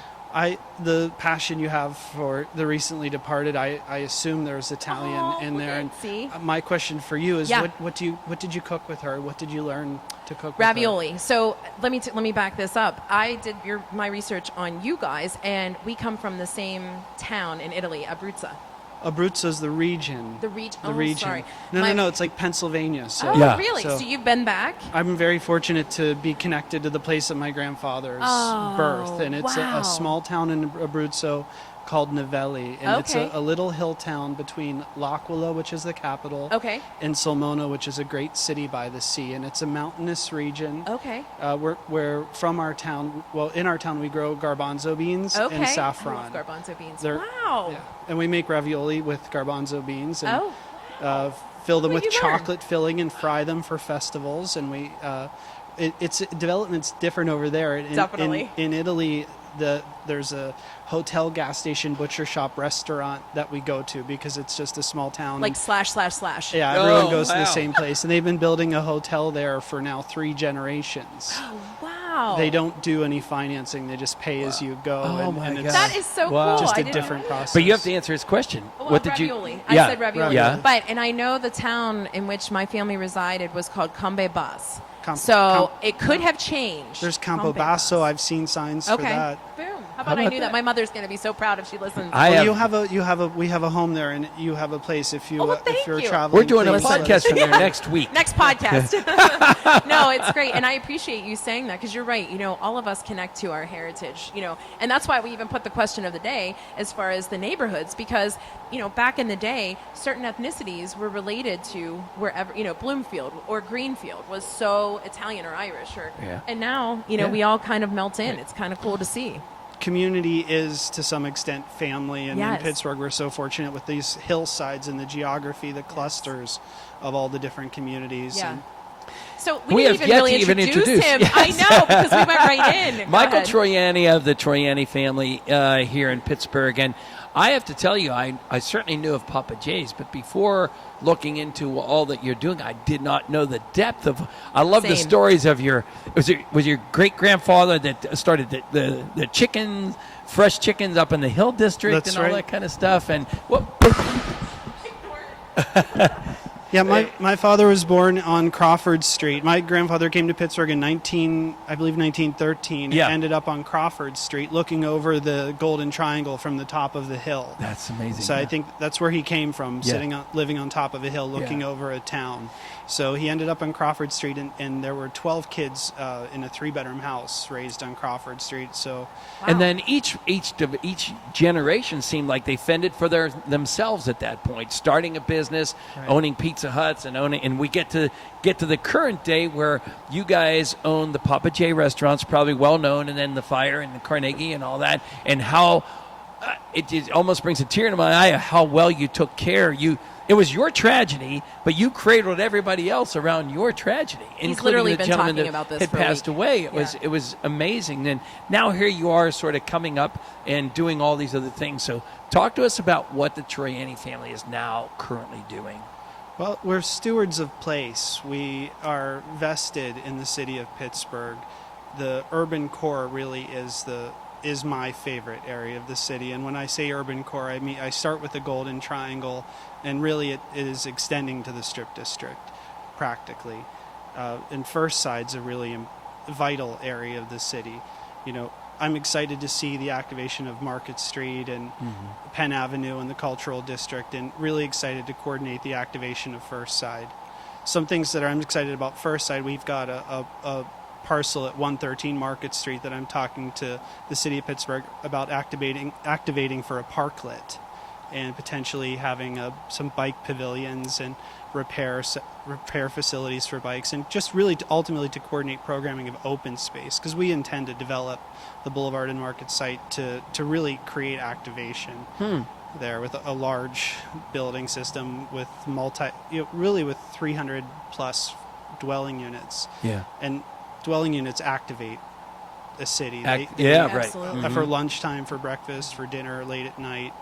The passion you have for the recently departed, I assume there's Italian Oh, in there. look at- see? My question for you is, Yeah. what did you cook with her? What did you learn to cook with Ravioli. So let me back this up. I did my research on you guys, and we come from the same town in Italy, Abruzzo. her? Abruzzo's the region. The region. The Oh, region. sorry. No. It's like Pennsylvania. So Oh, Yeah. really? So- So you've been back? I'm very fortunate to be connected to the place of my grandfather's Oh, birth, and it's wow. a small town in Abruzzo called Novelli, and it's Okay. a little hill town between L'Aquila, which is the capital, Okay. and Sulmona, which is a great city by the sea, and it's a mountainous region. Okay. We're from our town. Well, in our town, we grow garbanzo beans Okay. and I saffron. love garbanzo beans. They're- Wow. Yeah. And we make ravioli with garbanzo beans. And, Oh. fill them What with you learn? chocolate filling and fry them for festivals. And we, it's development's different over there. Definitely. In Italy, there's a hotel, gas station, butcher shop, restaurant that we go to because it's just a small town. Like and- / Yeah, everyone Oh, goes to the wow. same place, and they've been building a hotel there for now 3 generations. Wow. They don't do any financing; they just pay as you go. Oh, my it's God. That is so Wow. cool. just I a didn't different know. process. But you have to answer his question. Well, what did ravioli. you? I said ravioli. Yeah. But, and I know the town in which my family resided was called Campobasso. Camp- So Camp- it could have changed. There's Campobasso. I've seen signs for Okay. that. Boom. How about I about knew that? My mother's going to be so proud if she listens. I Well, have- we have a home there, and you have a place if you Oh, well, if thank you're you. traveling. We're doing a please let podcast us from there know. next week. Next podcast. No, it's great. And I appreciate you saying that because you're right. You know, all of us connect to our heritage, you know, and that's why we even put the question of the day as far as the neighborhoods because, you know, back in the day, certain ethnicities were related to wherever, you know, Bloomfield or Greenfield was so Italian or Irish. Yeah. And now, you know, Yeah. we all kind of melt in. It's kind of cool to see. Community is to some extent family, and Yes. in Pittsburgh we're so fortunate with these hillsides and the geography, the clusters of all the different communities. Yeah. And So We we didn't have even yet really to even introduce introduce. him. Yes. I know because we went right in. Go Michael ahead. Troiani of the Troiani family here in Pittsburgh. And I have to tell you, I certainly knew of Papa J's, but before looking into all that you're doing, I did not know the depth of. I love the Same. stories of was your great grandfather that started the chickens, fresh chickens up in the Hill District That's and all right. that kind of stuff. And what? yeah, my father was born on Crawford Street. My grandfather came to Pittsburgh in 1913. Yeah. And ended up on Crawford Street, looking over the Golden Triangle from the top of the hill. That's amazing. So I think that's where he came from, Yeah. living on top of a hill, looking Yeah. over a town. So he ended up on Crawford Street, and there were 12 kids in a 3-bedroom house raised on Crawford Street. So And then each generation seemed like they fended for themselves at that point, starting a business, owning Pizza Huts, and we get to the current day where you guys own the Papa J restaurants, probably well known, and then the Fire and the Carnegie and all that, and how it almost brings a tear to my eye of how well you took care. It was your tragedy, but you cradled everybody else around your tragedy. including literally the been gentleman talking that about this had for a passed week. away. Yeah. It was amazing. And now here you are, sort of coming up and doing all these other things. So talk to us about what the Troiani family is now currently doing. Well, we're stewards of place. We are vested in the city of Pittsburgh. The urban core really is my favorite area of the city. And when I say urban core, I mean I start with the Golden Triangle, and really it is extending to the Strip District, practically. And First Side's a really vital area of the city. You know, I'm excited to see the activation of Market Street and Penn Avenue and the Cultural District, and really excited to coordinate the activation of First Side. Some things that I'm excited about First Side, we've got a parcel at 113 Market Street that I'm talking to the city of Pittsburgh about activating for a parklet, and potentially having some bike pavilions and repair facilities for bikes, and just really ultimately to coordinate programming of open space, because we intend to develop the Boulevard and Market site to really create activation there with a large building system with really with 300 plus dwelling units. Yeah. And dwelling units activate a city. Right. Absolutely. For lunchtime, for breakfast, for dinner, late at night.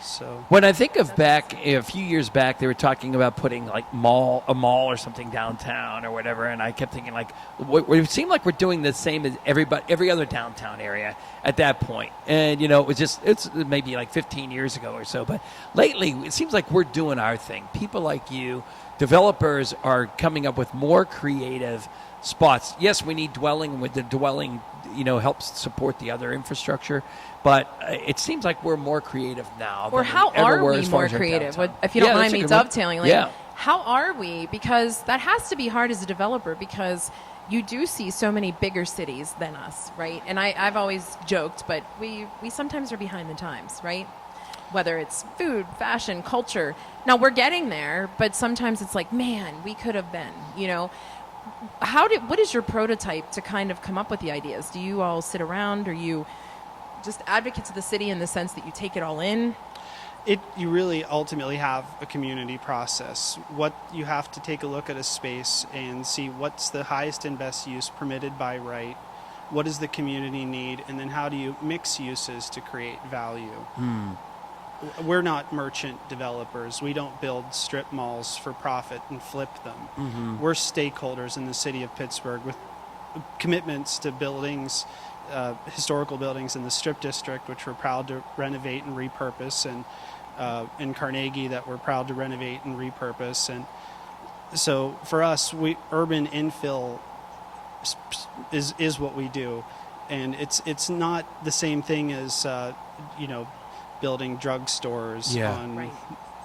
So When I think of back a few years back, they were talking about putting like a mall or something downtown or whatever, and I kept thinking like, it seemed like we're doing the same as every other downtown area at that point. And you know, it's maybe like 15 years ago or so, but lately it seems like we're doing our thing. People like you, developers, are coming up with more creative spots. Yes, we need dwelling. With the dwelling, helps support the other infrastructure. But it seems like we're more creative now. Or than how we ever are were we as far more as our creative? downtown. If you don't Yeah, mind that's a me good one. dovetailing, Yeah. how are we? Because that has to be hard as a developer, because you do see so many bigger cities than us, right? And I've always joked, but we sometimes are behind the times, right? Whether it's food, fashion, culture. Now we're getting there, but sometimes it's like, man, we could have been, what is your prototype to kind of come up with the ideas? Do you all sit around? Are you just advocates of the city in the sense that you take it all in? You really ultimately have a community process. What you have to take a look at a space and see what's the highest and best use permitted by right, what does the community need, and then how do you mix uses to create value. We're not merchant developers. We don't build strip malls for profit and flip them. We're stakeholders in the city of Pittsburgh with commitments to buildings, historical buildings in the Strip District, which we're proud to renovate and repurpose, and in Carnegie that we're proud to renovate and repurpose. And so for us, urban infill is what we do, and it's not the same thing as building drugstores on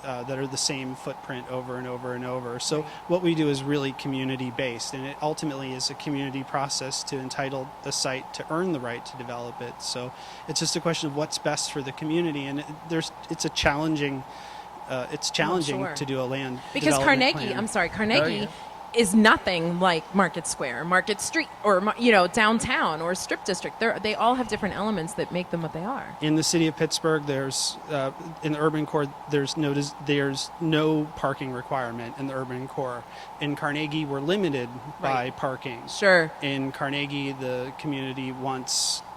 that are the same footprint over and over and over. So what we do is really community based, and it ultimately is a community process to entitle a site to earn the right to develop it. So it's just a question of what's best for the community, and it's challenging to do a land because development Carnegie is nothing like Market Square, Market Street, or downtown or Strip District. They all have different elements that make them what they are. In the city of Pittsburgh, there's in the urban core, there's no parking requirement in the urban core. In Carnegie, we're limited by parking. Sure. In Carnegie, the community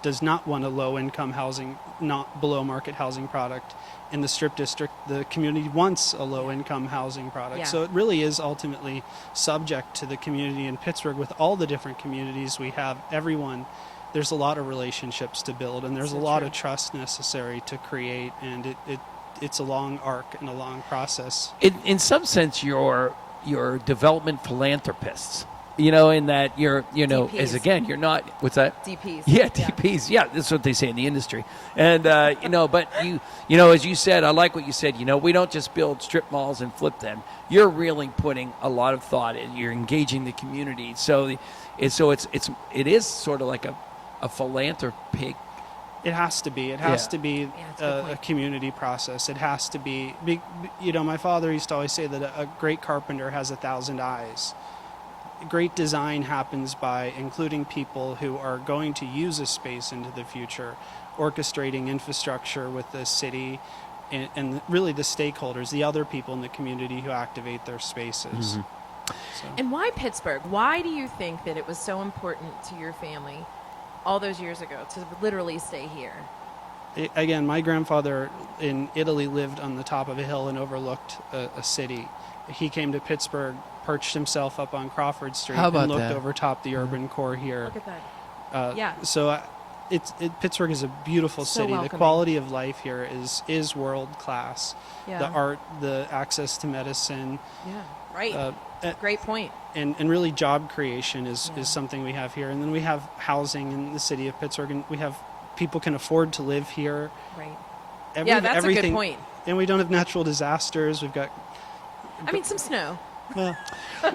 does not want a low-income housing, not below-market housing product. In the Strip District, the community wants a low-income housing product. Yeah. So it really is ultimately subject to the community in Pittsburgh. With all the different communities we have, there's a lot of relationships to build, and there's a lot of trust necessary to create, and it's a long arc and a long process. In some sense, you're development philanthropists. In that you're DPs. you're not, what's that? DPs. Yeah, DPs. Yeah, that's what they say in the industry. And, but as you said, I like what you said, we don't just build strip malls and flip them. You're really putting a lot of thought in. You're engaging the community. So it is sort of like a philanthropic. It has to be. It has to be a community process. It has to be, my father used to always say that a great carpenter has 1,000 eyes. Great design happens by including people who are going to use a space into the future, orchestrating infrastructure with the city and really the stakeholders, the other people in the community who activate their spaces. So. And why Pittsburgh? Why do you think that it was so important to your family all those years ago to literally stay here? Again, my grandfather in Italy lived on the top of a hill and overlooked a city. He came to Pittsburgh, perched himself up on Crawford Street, and looked over top the urban core here. Look at that. So Pittsburgh is a beautiful city. Welcoming. The quality of life here is world class. Yeah. The art, the access to medicine. Yeah, right. Great point. And really job creation is something we have here. And then we have housing in the city of Pittsburgh, and we have people can afford to live here. Right. That's everything, a good point. And we don't have natural disasters. We've got... some snow. Well,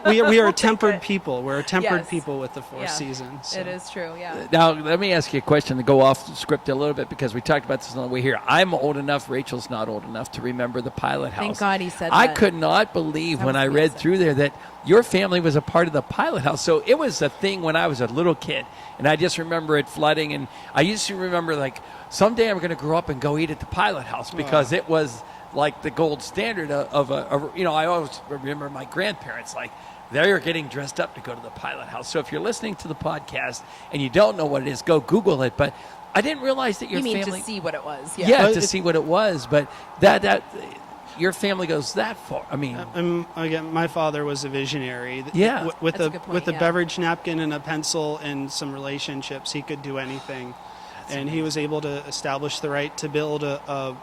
we are a tempered people. We're a tempered Yes. people with the four seasons. So. It is true, yeah. Now, let me ask you a question to go off script a little bit, because we talked about this on the way here. I'm old enough, Rachel's not old enough to remember the Pilot House. Thank God he said I that. could not believe That when was I read amazing. through there that your family was a part of the Pilot House. So it was a thing when I was a little kid, and I just remember it flooding. And I used to remember, like, someday I'm going to grow up and go eat at the Pilot House, because it was like the gold standard of I always remember my grandparents, like, they're getting dressed up to go to the Pilot House. So if you're listening to the podcast and you don't know what it is, go Google it. But I didn't realize that your You mean family... to see what it was. Yeah, to see what it was. But that your family goes that far. I mean... again, my father was a visionary. Yeah. With That's a good point, with a yeah. beverage napkin and a pencil and some relationships, he could do anything. And he was able to establish the right to build a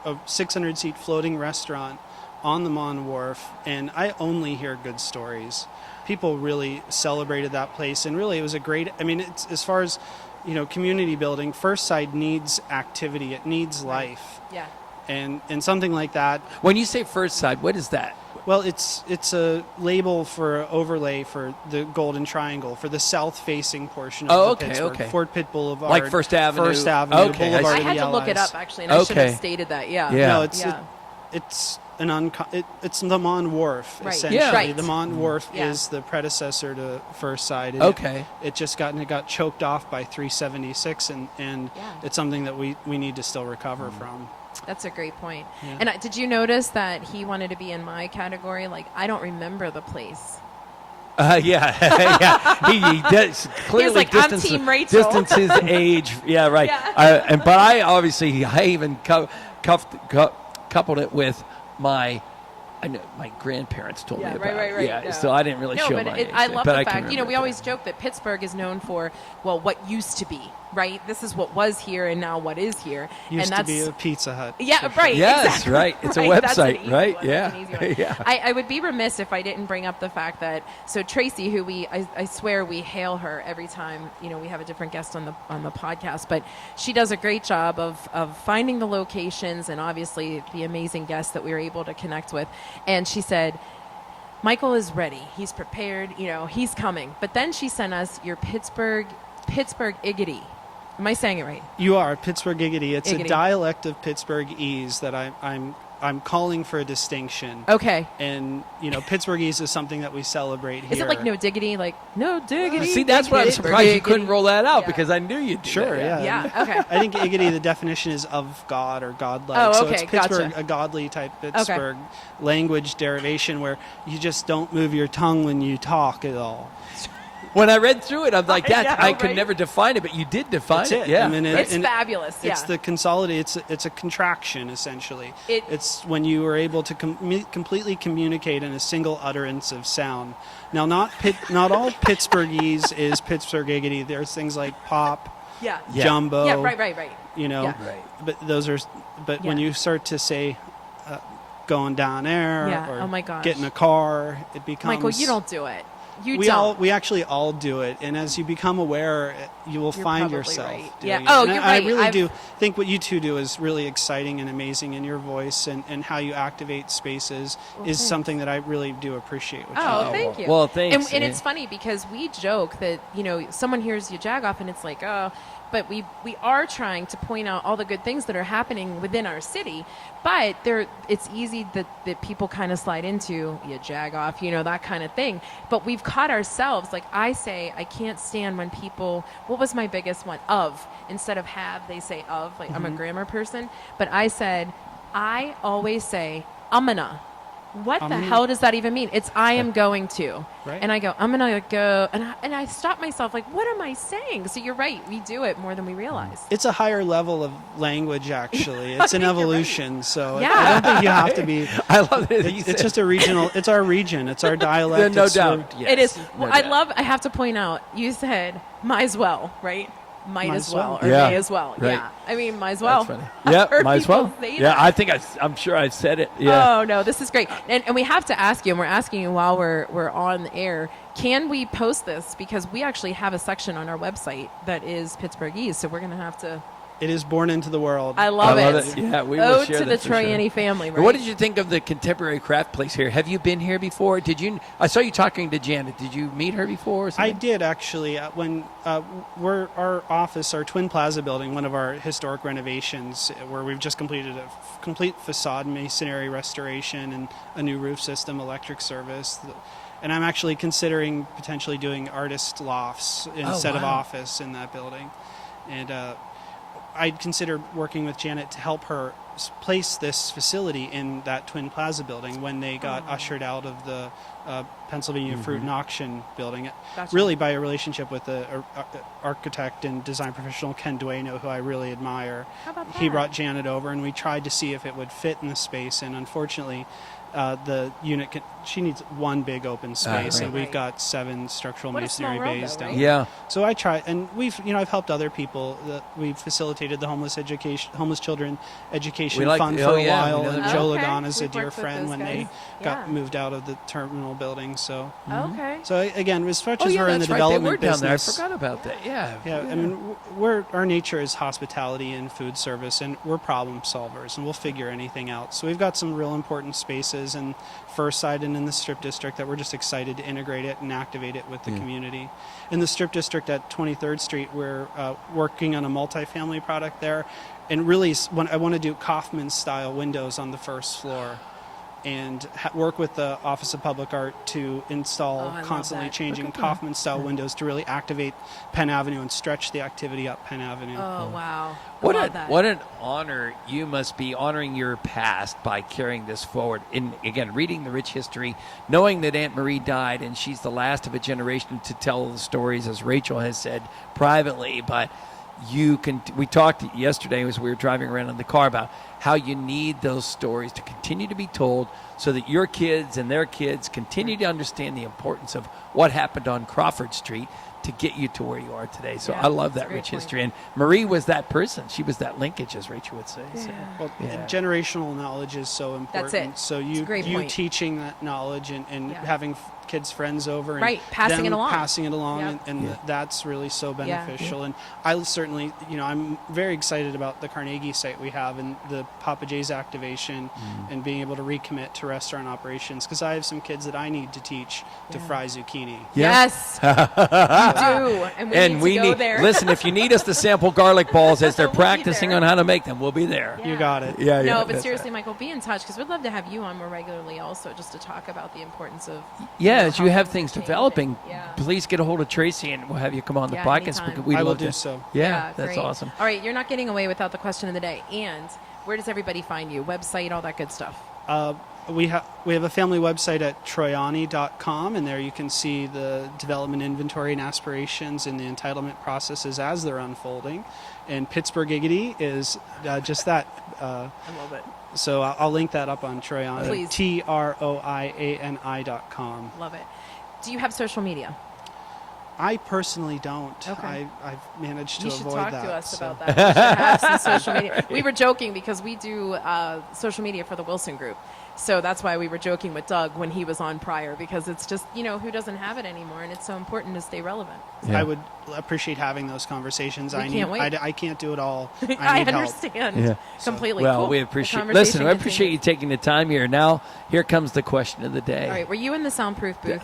600-seat floating restaurant on the Mon Wharf, and I only hear good stories. People really celebrated that place, and really it was a great... it's, as far as, community building, First Side needs activity. It needs life. Yeah. And something like that... When you say First Side, what is that? Well, it's a label for overlay for the Golden Triangle, for the south-facing portion of Pittsburgh. Fort Pitt Boulevard. Like First Avenue. First Avenue, Okay, Boulevard I of had the to look it Allies. up, actually, and I should have stated that, Yeah. No, Yeah. it's it's the Mon Wharf, Right. essentially. Yeah. Right. The Mon Wharf Yeah. is the predecessor to First Side. And Okay. It got choked off by 376, and Yeah. it's something that we need to still recover from. That's a great point. Yeah. And did you notice that he wanted to be in my category? Like, I don't remember the place. Yeah, yeah. He does clearly like, I'm Team Rachel. distance his age. Yeah, right. Yeah. But I even coupled it with my grandparents told me about it. Right. Yeah, No. so I didn't really No, show but my age. I love but the I can fact, we remember always that. joke that Pittsburgh is known for, well, what used to be, right? This is what was here and now what is here. Used and to that's, be a Pizza Hut. yeah, for sure. right. Yes, exactly. right. It's a That's an website, easy right? one. Yeah. That's an easy one. Yeah. I would be remiss if I didn't bring up the fact that, so Tracy, who I swear we hail her every time, we have a different guest on the podcast, but she does a great job of finding the locations and obviously the amazing guests that we were able to connect with. And she said, Michael is ready. He's prepared. He's coming. But then she sent us your Pittsburgh Iggity. Am I saying it right? You are Pittsburgh Iggity. It's Iggity. a dialect of Pittsburghese that I'm calling for a distinction. Okay. And Pittsburghese is something that we celebrate here. Is it like no diggity? Like no diggity? See, that's why I'm Pittsburgh surprised you Iggity? couldn't roll that out Yeah. because I knew you'd do Sure, that. yeah. Yeah. Okay. I think Iggity, the definition is of God or godlike. Oh, So okay, it's Pittsburgh, gotcha. a godly type Pittsburgh language derivation where you just don't move your tongue when you talk at all. When I read through it, I'm like, I that know, I could right? never define it, but you did define That's it. it. Yeah. I mean, It's and fabulous. Yeah. It's the consolidated. It's a contraction essentially. It's when you are able to completely communicate in a single utterance of sound. Now, not all Pittsburghese is Pittsburgh Iggity. There's things like pop, yeah. Yeah. jumbo. Yeah. Right. Yeah. Right. But those are. But when Yeah. you start to say, going down there, Yeah. or Oh my gosh. get in a car, it becomes. Michael, you don't do it. We actually all do it, and as you become aware, you will You're find probably yourself. right. doing Yeah. it. Oh, And you're I right. really do think what you two do is really exciting and amazing in your voice, and how you activate spaces is thanks. something that I really do appreciate. What you Oh, do. thank you. Well, thanks. And it's funny because we joke that someone hears YaJagoff and it's like, oh, but we are trying to point out all the good things that are happening within our city. But it's easy that people kind of slide into YaJagoff, that kind of thing. But we've caught ourselves. Like I say, I can't stand when people. What was my biggest one? Of instead of have, they say of. Like I'm a grammar person, but I always say amana. What the hell does that even mean? It's I am going to. Right. And I go, I'm going to go. And I stop myself like, what am I saying? So you're right. We do it more than we realize. It's a higher level of language, actually. It's an think you're evolution, so Yeah. I don't think you have to be. I love that he It's said- just a regional. It's our region. It's our dialect. no it's doubt. our- Yes, It is. no Well, doubt. I have to point out, you said might as well, right? Might as well. Or Yeah. may as well. Right. Yeah. I mean, might as well. That's funny. I've Yeah, heard might as well. people say Yeah, that. I think I'm sure I said it. Yeah. Oh no, this is great, and we have to ask you, and we're asking you while we're on the air. Can we post this because we actually have a section on our website that is Pittsburghese, so we're going to have to. It is born into the world. I love I it. love it. Yeah, we will Ode share to the that for sure. Troiani family. Right? What did you think of the contemporary craft place here? Have you been here before? I saw you talking to Janet. Did you meet her before? Or I something? did actually. When our office, our Twin Plaza building, one of our historic renovations, where we've just completed a complete facade masonry restoration and a new roof system, electric service. And I'm actually considering potentially doing artist lofts instead of wow. office in that building. And I'd consider working with Janet to help her place this facility in that Twin Plaza building when they got ushered out of the Pennsylvania Fruit and Auction building. Gotcha. Really by a relationship with the architect and design professional Ken Dueno, who I really admire. How about He that? brought Janet over, and we tried to see if it would fit in the space, and unfortunately the unit she needs one big open space, right. and we've got 7 structural What a small masonry world, bays though, down right? there. Yeah. So I try, and I've helped other people. We've facilitated the homeless children education fund for a while, we know and that. Joe Okay. Lagana's a We've dear worked with friend those when guys. they got Yeah. moved out of the terminal building. So, Okay. again, as much Oh, as yeah, we're in the that's right. They were development down there. I business, forgot about that. Yeah. yeah, I mean, our nature is hospitality and food service, and we're problem solvers, and we'll figure anything out. So we've got some real important spaces in First Side and in the Strip District that we're just excited to integrate it and activate it with the community. In the Strip District at 23rd Street, we're working on a multifamily product there, and really, when I want to do Kaufman-style windows on the first floor. and work with the Office of Public Art to install I love constantly that. changing Look at that. Kaufman-style windows to really activate Penn Avenue and stretch the activity up Penn Avenue. Oh, wow. What I love that. what an honor you must be, honoring your past by carrying this forward. In again, reading the rich history, knowing that Aunt Marie died and she's the last of a generation to tell the stories, as Rachel has said privately. But we talked yesterday as we were driving around in the car about how you need those stories to continue to be told so that your kids and their kids continue to understand the importance of what happened on Crawford Street to get you to where you are today. So Yeah, I love that's that a great rich point. history. And Marie was that person. She was that linkage, as Rachel would say. So, Well, yeah. generational knowledge is so important. That's it. So It's a great point. teaching that knowledge and Yeah. having kids' friends over and Right, passing them it along. passing it along, Yep. and that's really so Yeah. beneficial. And I certainly, I'm very excited about the Carnegie site we have and the Papa J's activation and being able to recommit to restaurant operations, because I have some kids that I need to teach to fry zucchini. Yes, you do. And we need to go there. Listen, if you need us to sample garlic balls as they're We'll be practicing there. on how to make them, we'll be there. Yeah. You got it. Yeah, No, but that's seriously, Michael, be in touch, because we'd love to have you on more regularly also, just to talk about the importance of as you how have things things change developing, and- yeah. please get a hold of Tracy and we'll have you come on the Yeah, podcast. anytime. Because we'd I will love do to. so. Yeah, that's great. awesome. All right, you're not getting away without the question of the day. And where does everybody find you? Website, all that good stuff. We have a family website at Troiani.com, and there you can see the development inventory and aspirations and the entitlement processes as they're unfolding. And Pittsburgh Giggity is just that. I love it. So I'll link that up on Troiani. Please. TROIANI.com. Love it. Do you have social media? I personally don't. Okay. I've managed to You should avoid talk that. to us so. about that. We should have some social media. We were joking because we do social media for the Wilson Group. So that's why we were joking with Doug when he was on prior, because it's just, who doesn't have it anymore, and it's so important to stay relevant. Yeah. I would appreciate having those conversations. We can't wait. I can't do it all. I need help. understand Yeah. completely. Well, Cool. we The appreciate. conversation Listen, I appreciate you continues. taking the time here. Now, here comes the question of the day. All right, were you in the soundproof booth?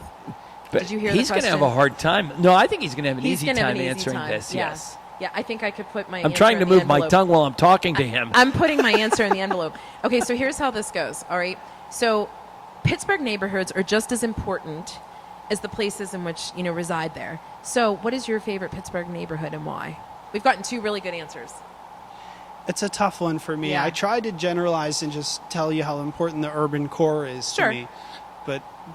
But Did you hear he's the going to have question? a hard time. No, I think he's going to have an He's easy gonna have time an easy answering time. this. Yeah. Yes. Yeah, I think I could put my I'm answer trying to in the move my envelope. tongue while I'm talking to him. I'm putting my answer in the envelope. Okay, so here's how this goes. All right. So Pittsburgh neighborhoods are just as important as the places in which, reside there. So what is your favorite Pittsburgh neighborhood and why? We've gotten two really good answers. It's a tough one for me. Yeah. I tried to generalize and just tell you how important the urban core is Sure. to me.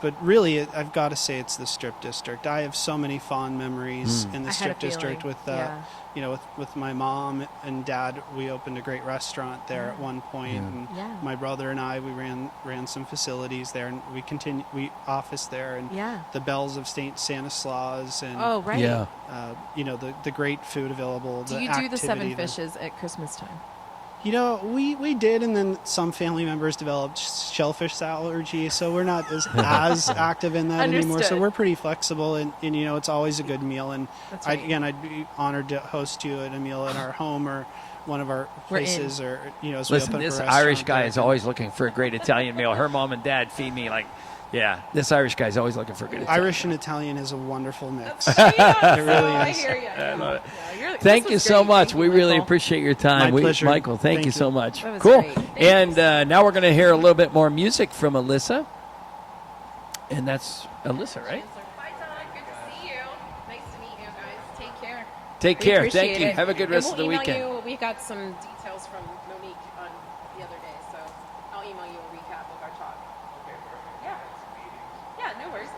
But really, I've got to say it's the Strip District. I have so many fond memories in the I had a Strip District feeling. with my mom and dad. We opened a great restaurant there at one point, and Yeah. my brother and I, we ran some facilities there, and we office there, and Yeah. the bells of St. Stanislaus, and Oh, right. Yeah. the great food available. Do the you do the seven activity, fishes at Christmas time? We did, and then some family members developed shellfish allergy, so we're not as active in that anymore. So Understood. we're pretty flexible, and it's always a good meal. And That's right. I'd be honored to host you at a meal at our home or one of our We're in. places, or as Listen, we open this up a Irish restaurant guy there. is always looking for a great Italian meal. Her mom and dad feed me this Irish guy is always looking for a good Italian. Irish and Italian is a wonderful mix. It really I is. hear you. I love it. Thank you so much. We really appreciate. appreciate your time. My pleasure. Michael, thank you Thank so you. much. That was Cool. great. Thank And you. now we're going to hear a little bit more music from Alyssa. And that's Alyssa, right? Bye, Todd. Good to see you. Nice to meet you guys. Take care. Take We care. appreciate Thank you. it. Have a good And rest of the we'll weekend. email you. We got some details from Monique on the other day, so I'll email you a recap of our talk. Yeah. Yeah, no worries.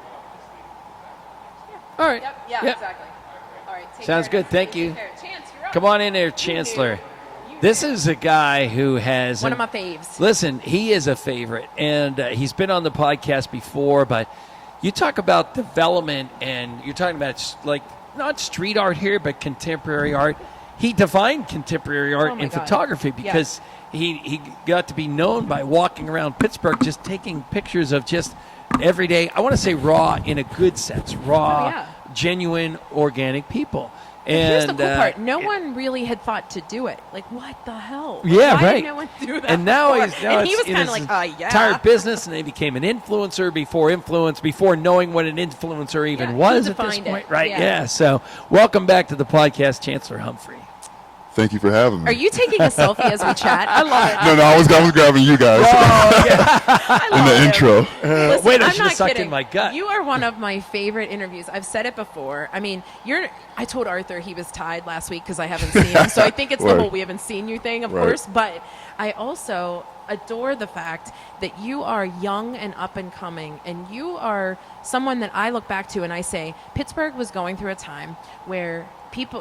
All right. Yep. Yeah, Yep. exactly. All right. Take Sounds care, good. guys. Thank Take you. care. Chance, you're up. Come on in there, You Chancellor. knew. This is a guy who has One of my faves. Listen, he is a favorite, and he's been on the podcast before, but you talk about development, and you're talking about not street art here, but contemporary art. He defined contemporary art Oh my in God. photography because he got to be known by walking around Pittsburgh just taking pictures of just everyday, I want to say raw in a good sense, raw, Oh, yeah. genuine, organic people. Here's the And, cool part. No one really had thought to do it. Like, what the hell? Yeah, Why right. did no one do that And now before? he's and he was in kind of his like, yeah. entire business, and they became an influencer before knowing what an influencer even Yeah, he was at this defined it. point, right? Yeah. Yeah. So, welcome back to the podcast, Chancellor Humphrey. Thank you for having me. Are you taking a selfie as we chat? I love it. No, I was grabbing you guys in the intro. Listen, Wait, I I'm should have not sucked kidding. in my gut. You are one of my favorite interviews. I've said it before. I mean, I told Arthur he was tied last week because I haven't seen him. So I think it's the Right. whole we haven't seen you thing, of Right. course. But I also adore the fact that you are young and up and coming, and you are someone that I look back to and I say, Pittsburgh was going through a time where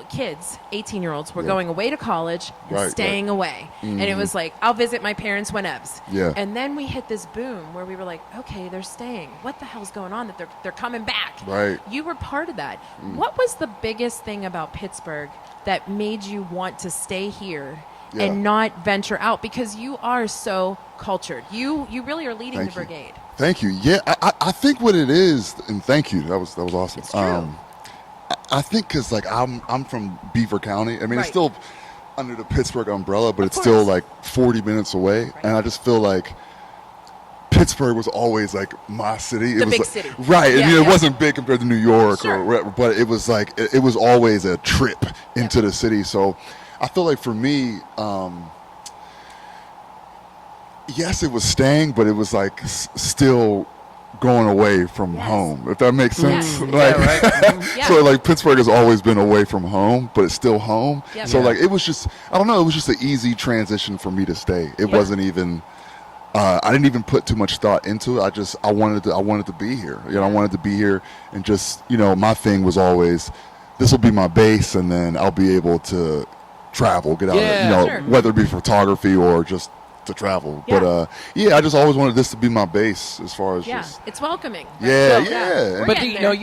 kids, 18-year-olds, were going away to college and Right, staying away. And it was like, I'll visit my parents whenevs. Yeah. And then we hit this boom where we were like, okay, they're staying. What the hell's going on that they're coming back? Right. You were part of that. What was the biggest thing about Pittsburgh that made you want to stay here Yeah. and not venture out? Because you are so cultured. You really are leading Thank the you. brigade. Thank you. Yeah, I think what it is, and thank you. That was awesome. It's true. I think because like I'm from Beaver County. I mean, Right. it's still under the Pittsburgh umbrella, but it's course. still like 40 minutes away, Right. and I just feel like Pittsburgh was always like my city. The It was big like, city. right? Yeah, I mean, yeah. it wasn't big compared to New York Sure. or whatever, but it was like it was always a trip into the city. So I feel like for me, yes, it was staying, but it was like still going away from Yes. home, if that makes sense. Yes. Like, Yeah. so like Pittsburgh has always been away from home, but it's still home. Yep. So Yeah. like it was just, I don't know, it was just an easy transition for me to stay. It Yeah. wasn't even, I didn't even put too much thought into it. I wanted to be here. You know, I wanted to be here, and just, you know, my thing was always, this will be my base, and then I'll be able to travel, get out, Yeah, you know, sure. whether it be photography or just to travel. Yeah. But yeah, I just always wanted this to be my base as far as Yeah, just it's welcoming. Yeah, So, yeah. We're But getting you know,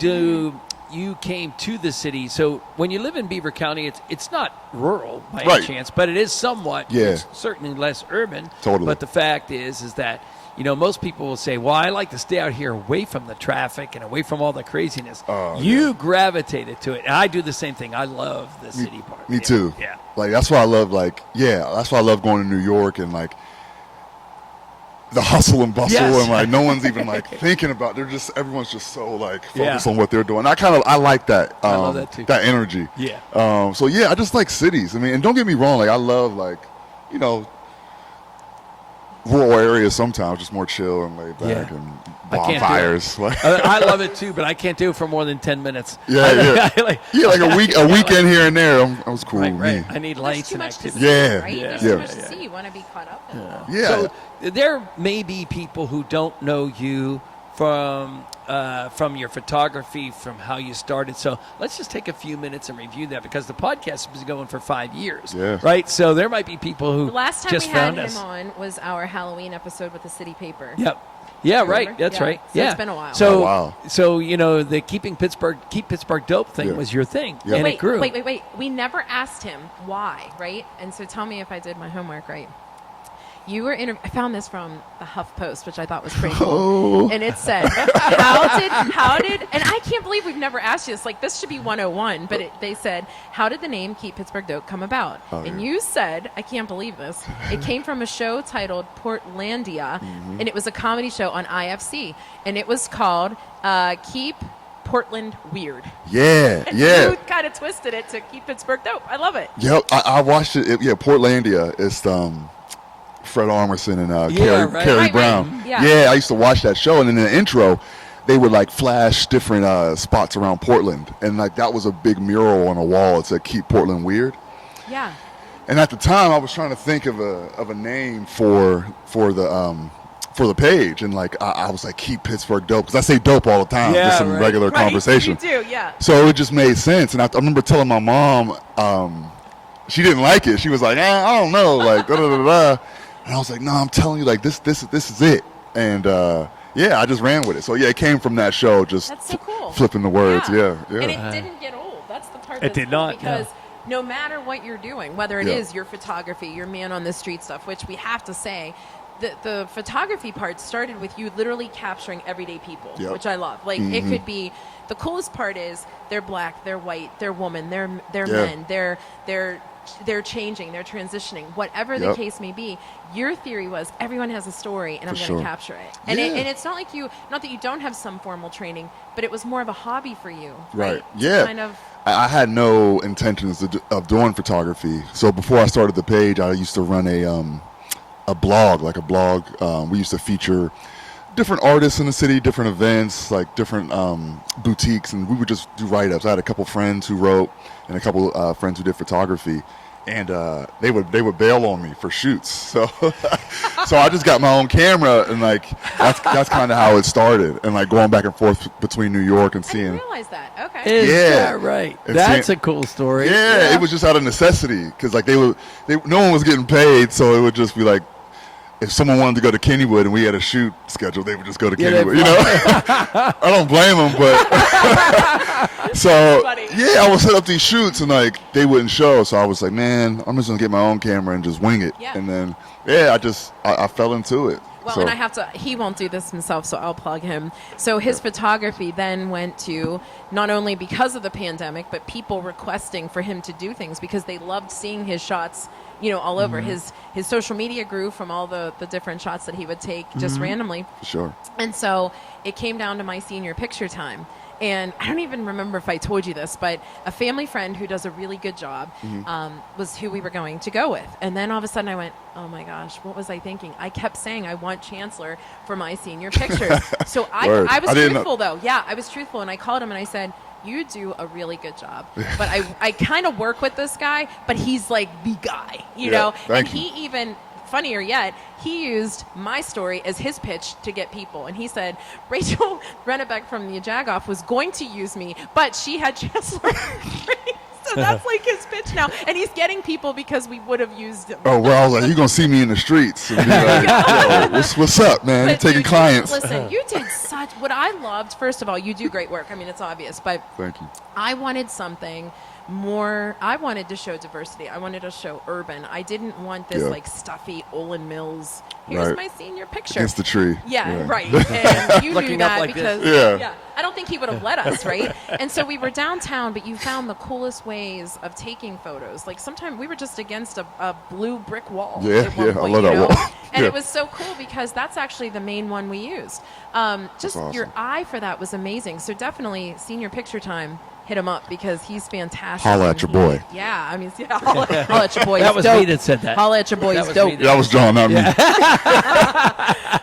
there. you came to the city. So when you live in Beaver County, it's not rural by Right. any chance, but it is somewhat. Yeah. It's certainly less urban. Totally. But the fact is that, you know, most people will say, well, I like to stay out here away from the traffic and away from all the craziness. You gravitated to it. And I do the same thing. I love the city part. Me Yeah. too. Yeah. Like that's why I love that's why I love going to New York and like the hustle and bustle Yes. and like no one's even like thinking about. Everyone's just so like focused Yeah. on what they're doing. I like that. I love that too. That energy. Yeah. So yeah, I just like cities. I mean, and don't get me wrong. Like I love like, you know, rural areas sometimes, just more chill and laid back Yeah. and I can't do it. bonfires. Like, I love it too, but I can't do it for more than 10 minutes. Yeah, like, like a weekend here and there. I was cool right, with right. me. I need There's lights too and much to activity. see, Yeah. right? Yeah. There's Yeah. too much to see. You want to be caught up in it all. Yeah. So there may be people who don't know you from your photography, from how you started. So let's just take a few minutes and review that, because the podcast has been going for 5 years. Yeah. Right? So there might be people who The last time just we had found him us. on was our Halloween episode with the city paper. Yep. Yeah, right. Remember? That's Yeah. right. So Yeah. it's been a while. So, Oh, wow. so you know, the keep Pittsburgh dope thing Yeah. was your thing, Yeah. and it Wait, grew. wait. We never asked him why, right? And so tell me if I did my homework right. You were I found this from the Huff Post, which I thought was pretty cool. Oh. And it said, how did, and I can't believe we've never asked you this. Like, this should be 101, but they said, how did the name Keep Pittsburgh Dope come about? Oh, and yeah. you said, I can't believe this, it came from a show titled Portlandia, and it was a comedy show on IFC, and it was called Keep Portland Weird. Yeah, And yeah. you kind of twisted it to Keep Pittsburgh Dope. I love it. Yep, I watched it. Yeah, Portlandia. It's Fred Armisen and Yeah, right. Carrie Right, Brown. right. Yeah. I used to watch that show, and in the intro, they would like flash different spots around Portland, and like that was a big mural on a wall. It said "Keep Portland Weird." Yeah. And at the time, I was trying to think of a name for the page, and like I was like "Keep Pittsburgh Dope" because I say dope all the time, Yeah, just in right. regular Right, conversation. You do, yeah. So it just made sense, and I remember telling my mom, she didn't like it. She was like, I don't know, like da da da da. And I was like, no, I'm telling you, like this is it. And yeah, I just ran with it. So yeah, it came from that show, just That's so cool. flipping the words. Yeah. And it didn't get old. That's the part. It that's did cool, not, because no matter what you're doing, whether it Yeah. is your photography, your man on the street stuff, which we have to say, the photography part started with you literally capturing everyday people, Yep. which I love. Like it could be, the coolest part is they're black, they're white, they're woman, they're men, they're changing, they're transitioning, whatever the case may be. Your theory was everyone has a story, and I'm going to capture it. And it's not like not that you don't have some formal training, but it was more of a hobby for you, right? Yeah. Kind of. I had no intentions of doing photography. So before I started the page, I used to run a blog. We used to feature different artists in the city, different events, like different boutiques, and we would just do write-ups. I had a couple friends who wrote and a couple friends who did photography, and they would bail on me for shoots. So so I just got my own camera, and like that's kind of how it started, and like going back and forth between New York and I seeing. didn't realize that. Okay. Is Yeah. that right? And That's a cool story. Yeah, it was just out of necessity, because like no one was getting paid, so it would just be like, if someone wanted to go to Kennywood and we had a shoot scheduled, they would just go to Kennywood. You know, I don't blame them, but so yeah, I would set up these shoots and like they wouldn't show, so I was like, man, I'm just gonna get my own camera and just wing it. Yeah. And then I fell into it. Well, So- and he won't do this himself, so I'll plug him. So his photography then went to, not only because of the pandemic, but people requesting for him to do things because they loved seeing his shots, all over. His social media grew from all the different shots that he would take just randomly. Sure. And so it came down to my senior picture time. And I don't even remember if I told you this, but a family friend who does a really good job was who we were going to go with. And then all of a sudden I went, oh my gosh, what was I thinking? I kept saying I want Chancelor for my senior pictures. So I was truthful, though. Yeah, I was truthful. And I called him and I said, you do a really good job. But I kind of work with this guy, but he's like the guy, you know? And he even... Funnier yet, he used my story as his pitch to get people. And he said, Rachel Rennebeck from the Jagoff was going to use me, but she had Chancellor. So that's like his pitch now. And he's getting people because we would have used him. Oh, well, like, you're going to see me in the streets. And be like, yo, what's up, man? You're taking clients. Listen, you did such... What I loved, first of all, you do great work. I mean, it's obvious. But Thank you. I wanted something more... I wanted to show diversity. I wanted to show urban. I didn't want this, like, stuffy Olin Mills... Here's my senior picture. Against the tree. Yeah, right. And you Looking knew up that like because this. I don't think he would have let us, right? And so we were downtown, but you found the coolest ways of taking photos. Like sometimes we were just against a blue brick wall. Yeah, at one point, I love that wall. And it was so cool because that's actually the main one we used. Just awesome. your eye for that was amazing. So definitely senior picture time. Hit him up because he's fantastic. Holla at your boy. Yeah, I mean, holla at your boy. That was dope. me that said that. Holla at your boy. He's dope. That was John, not me.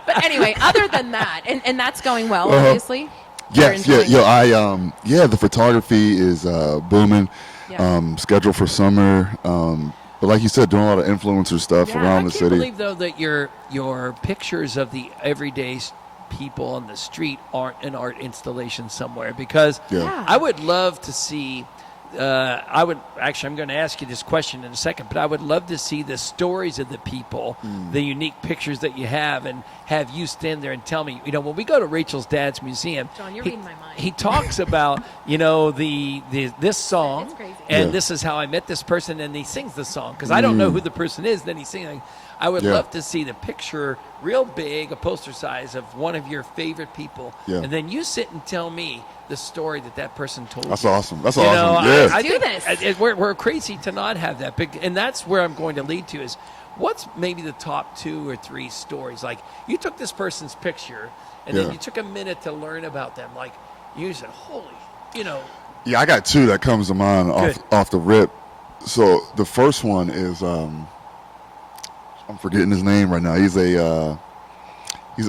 But anyway, other than that, and that's going well, obviously. Yes, You're yeah, enjoying the photography is booming. Yeah. Scheduled for summer. But like you said, doing a lot of influencer stuff around the I can't city. believe though that your pictures of the everyday people on the street aren't an art installation somewhere, because I would love to see. I'm going to ask you this question in a second, but I would love to see the stories of the people, the unique pictures that you have, and have you stand there and tell me, when we go to Rachel's dad's museum, John, you're reading my mind. He talks about, this song, It's crazy. and this is how I met this person, and he sings the song, because I don't know who the person is, then he's singing. I would love to see the picture real big, a poster size, of one of your favorite people, and then you sit and tell me the story that person told. That's you. awesome. That's awesome. Yeah. I do think this. We're crazy to not have that big, and that's where I'm going to lead to is, what's maybe the top 2 or 3 stories? Like, you took this person's picture, and then you took a minute to learn about them. Like, you said, holy, Yeah, I got 2 that comes to mind off the rip. So the first one is I'm forgetting his name right now. He's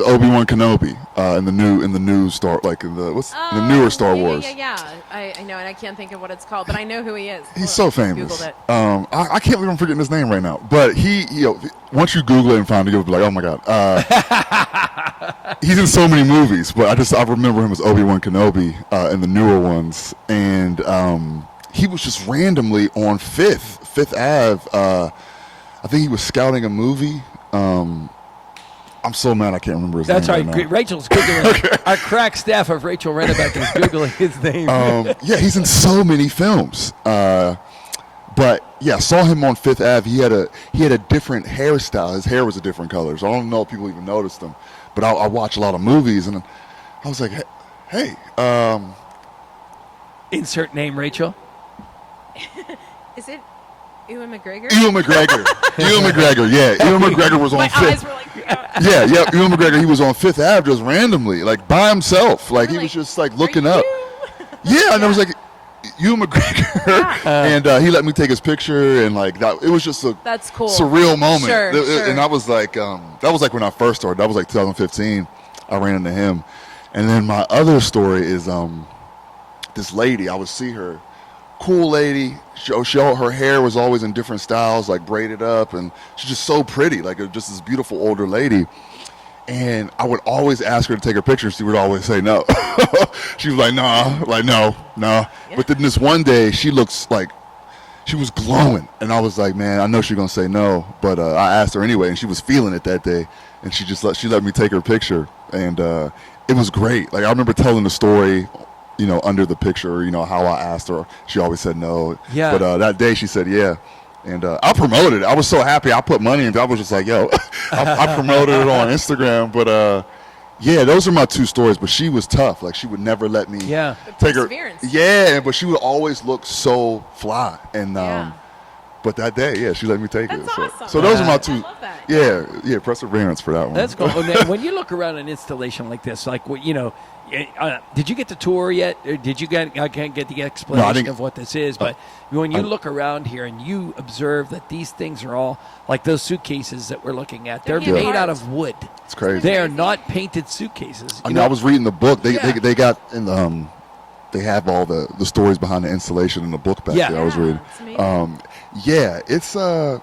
Obi-Wan Kenobi in the new Star, like in the newer Star Wars. Yeah. I know, and I can't think of what it's called, but I know who he is. He's so famous. Googled it. I can't believe I'm forgetting his name right now. But he once you Google it and find it, you'll be like, oh my god. He's in so many movies, but I remember him as Obi-Wan Kenobi in the newer ones, and he was just randomly on Fifth Ave. I think he was scouting a movie. I'm so mad I can't remember his That's name. right. Right now. Rachel's Googling. Our crack staff of Rachel Rennebeck is Googling his name. Yeah, he's in so many films. But yeah, I saw him on Fifth Ave. He had a different hairstyle. His hair was a different color. So I don't know if people even noticed him. But I watch a lot of movies, and I was like, hey, Insert name, Rachel. Is it Ewan McGregor? Ewan McGregor, yeah. Ewan McGregor was on My Fifth. eyes were like, Yeah, Ewan McGregor, he was on Fifth Ave just randomly, like by himself. Like he was just like looking up. Yeah, and I was like, Ewan McGregor. And he let me take his picture, and like that, it was just a that's cool. surreal moment. Sure. And I was like, that was like when I first started. That was like 2015. I ran into him. And then my other story is this lady, I would see her, cool lady. Her hair was always in different styles, like braided up, and she's just so pretty, like just this beautiful older lady. And I would always ask her to take her picture. She would always say no. She was like, nah, like no. Yeah. But then this one day, she looks like she was glowing, and I was like, man, I know she's gonna say no, but I asked her anyway, and she was feeling it that day, and she let me take her picture, and it was great. Like I remember telling the story, under the picture, how I asked her. She always said no. Yeah. But that day she said yeah. And I promoted it. I was so happy. I put money into it. I was just like, yo, I promoted it on Instagram. But yeah, those are my two stories. But she was tough. Like she would never let me take her. Yeah, but she would always look so fly. And but that day, yeah, she let me take it. Awesome. So those are my two. I love that. Yeah, perseverance for that one. That's cool. When you look around an installation like this, like did you get the tour yet? Or did you get? I can't get the explanation of what this is, but when you look around here and you observe that these things are all like those suitcases that we're looking at, they're made out of wood. It's crazy. They are not painted suitcases. I was reading the book. They got in the they have all the stories behind the installation in the book back there. I was reading. It's art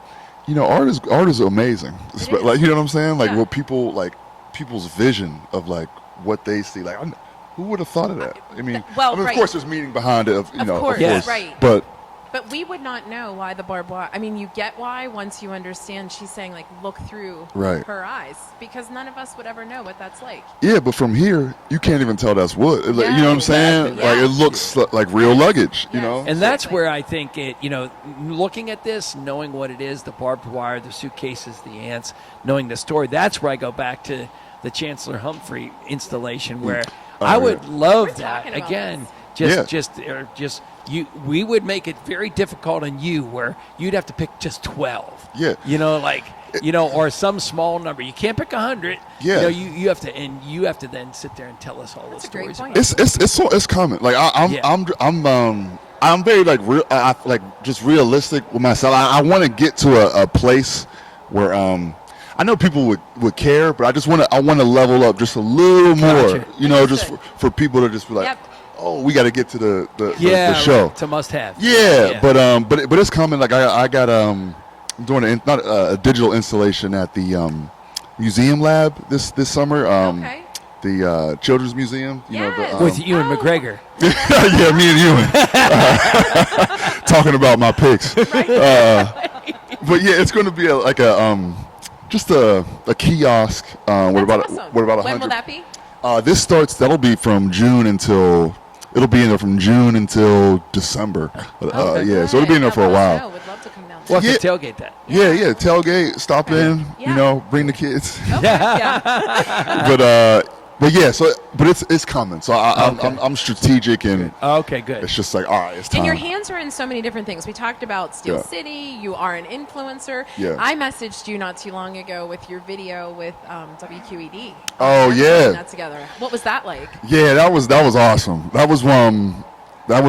is amazing. Like you know what I'm saying? Like what people's vision of like what they see. Like who would have thought of that? I mean, of course there's meaning behind it. Of course, right. But we would not know why the barbed wire. I mean, you get why once you understand. She's saying like look through her eyes, because none of us would ever know what that's like. Yeah, but from here you can't even tell that's wood. You know what I'm saying? Yeah. Like it looks like real luggage. You know. And that's where I think it. Looking at this, knowing what it is, the barbed wire, the suitcases, the ants, knowing the story. That's where I go back to the Chancelor Humphrey installation, where I would love that again. We would make it very difficult on you, where you'd have to pick just 12. Yeah. Or some small number. You can't pick 100. Yeah. You have to, and you have to then sit there and tell us all the stories. It's common. Like I'm very just realistic with myself. I want to get to a place where I know people would care, but I want to level up just a little more. Just for people to just be like, oh, we got to get to the show. It's a must-have. Yeah, but it's coming. Like I got I'm doing a digital installation at the museum lab this summer. The Children's Museum. With Ewan McGregor. Yeah, me and Ewan talking about my picks. But yeah, it's going to be just a kiosk. What about 100? When will that be? That'll be from June until. It'll be in there from June until December. So it'll be in there for a while. Would love to come down. We'll have to tailgate that. Yeah, tailgate, stop in, bring the kids. But it's coming. So I'm strategic and good. It's just like, all right, it's time. And your hands are in so many different things. We talked about Steel City. You are an influencer. Yeah. I messaged you not too long ago with your video with WQED. Oh yeah. That together. What was that like? Yeah, that was awesome. That was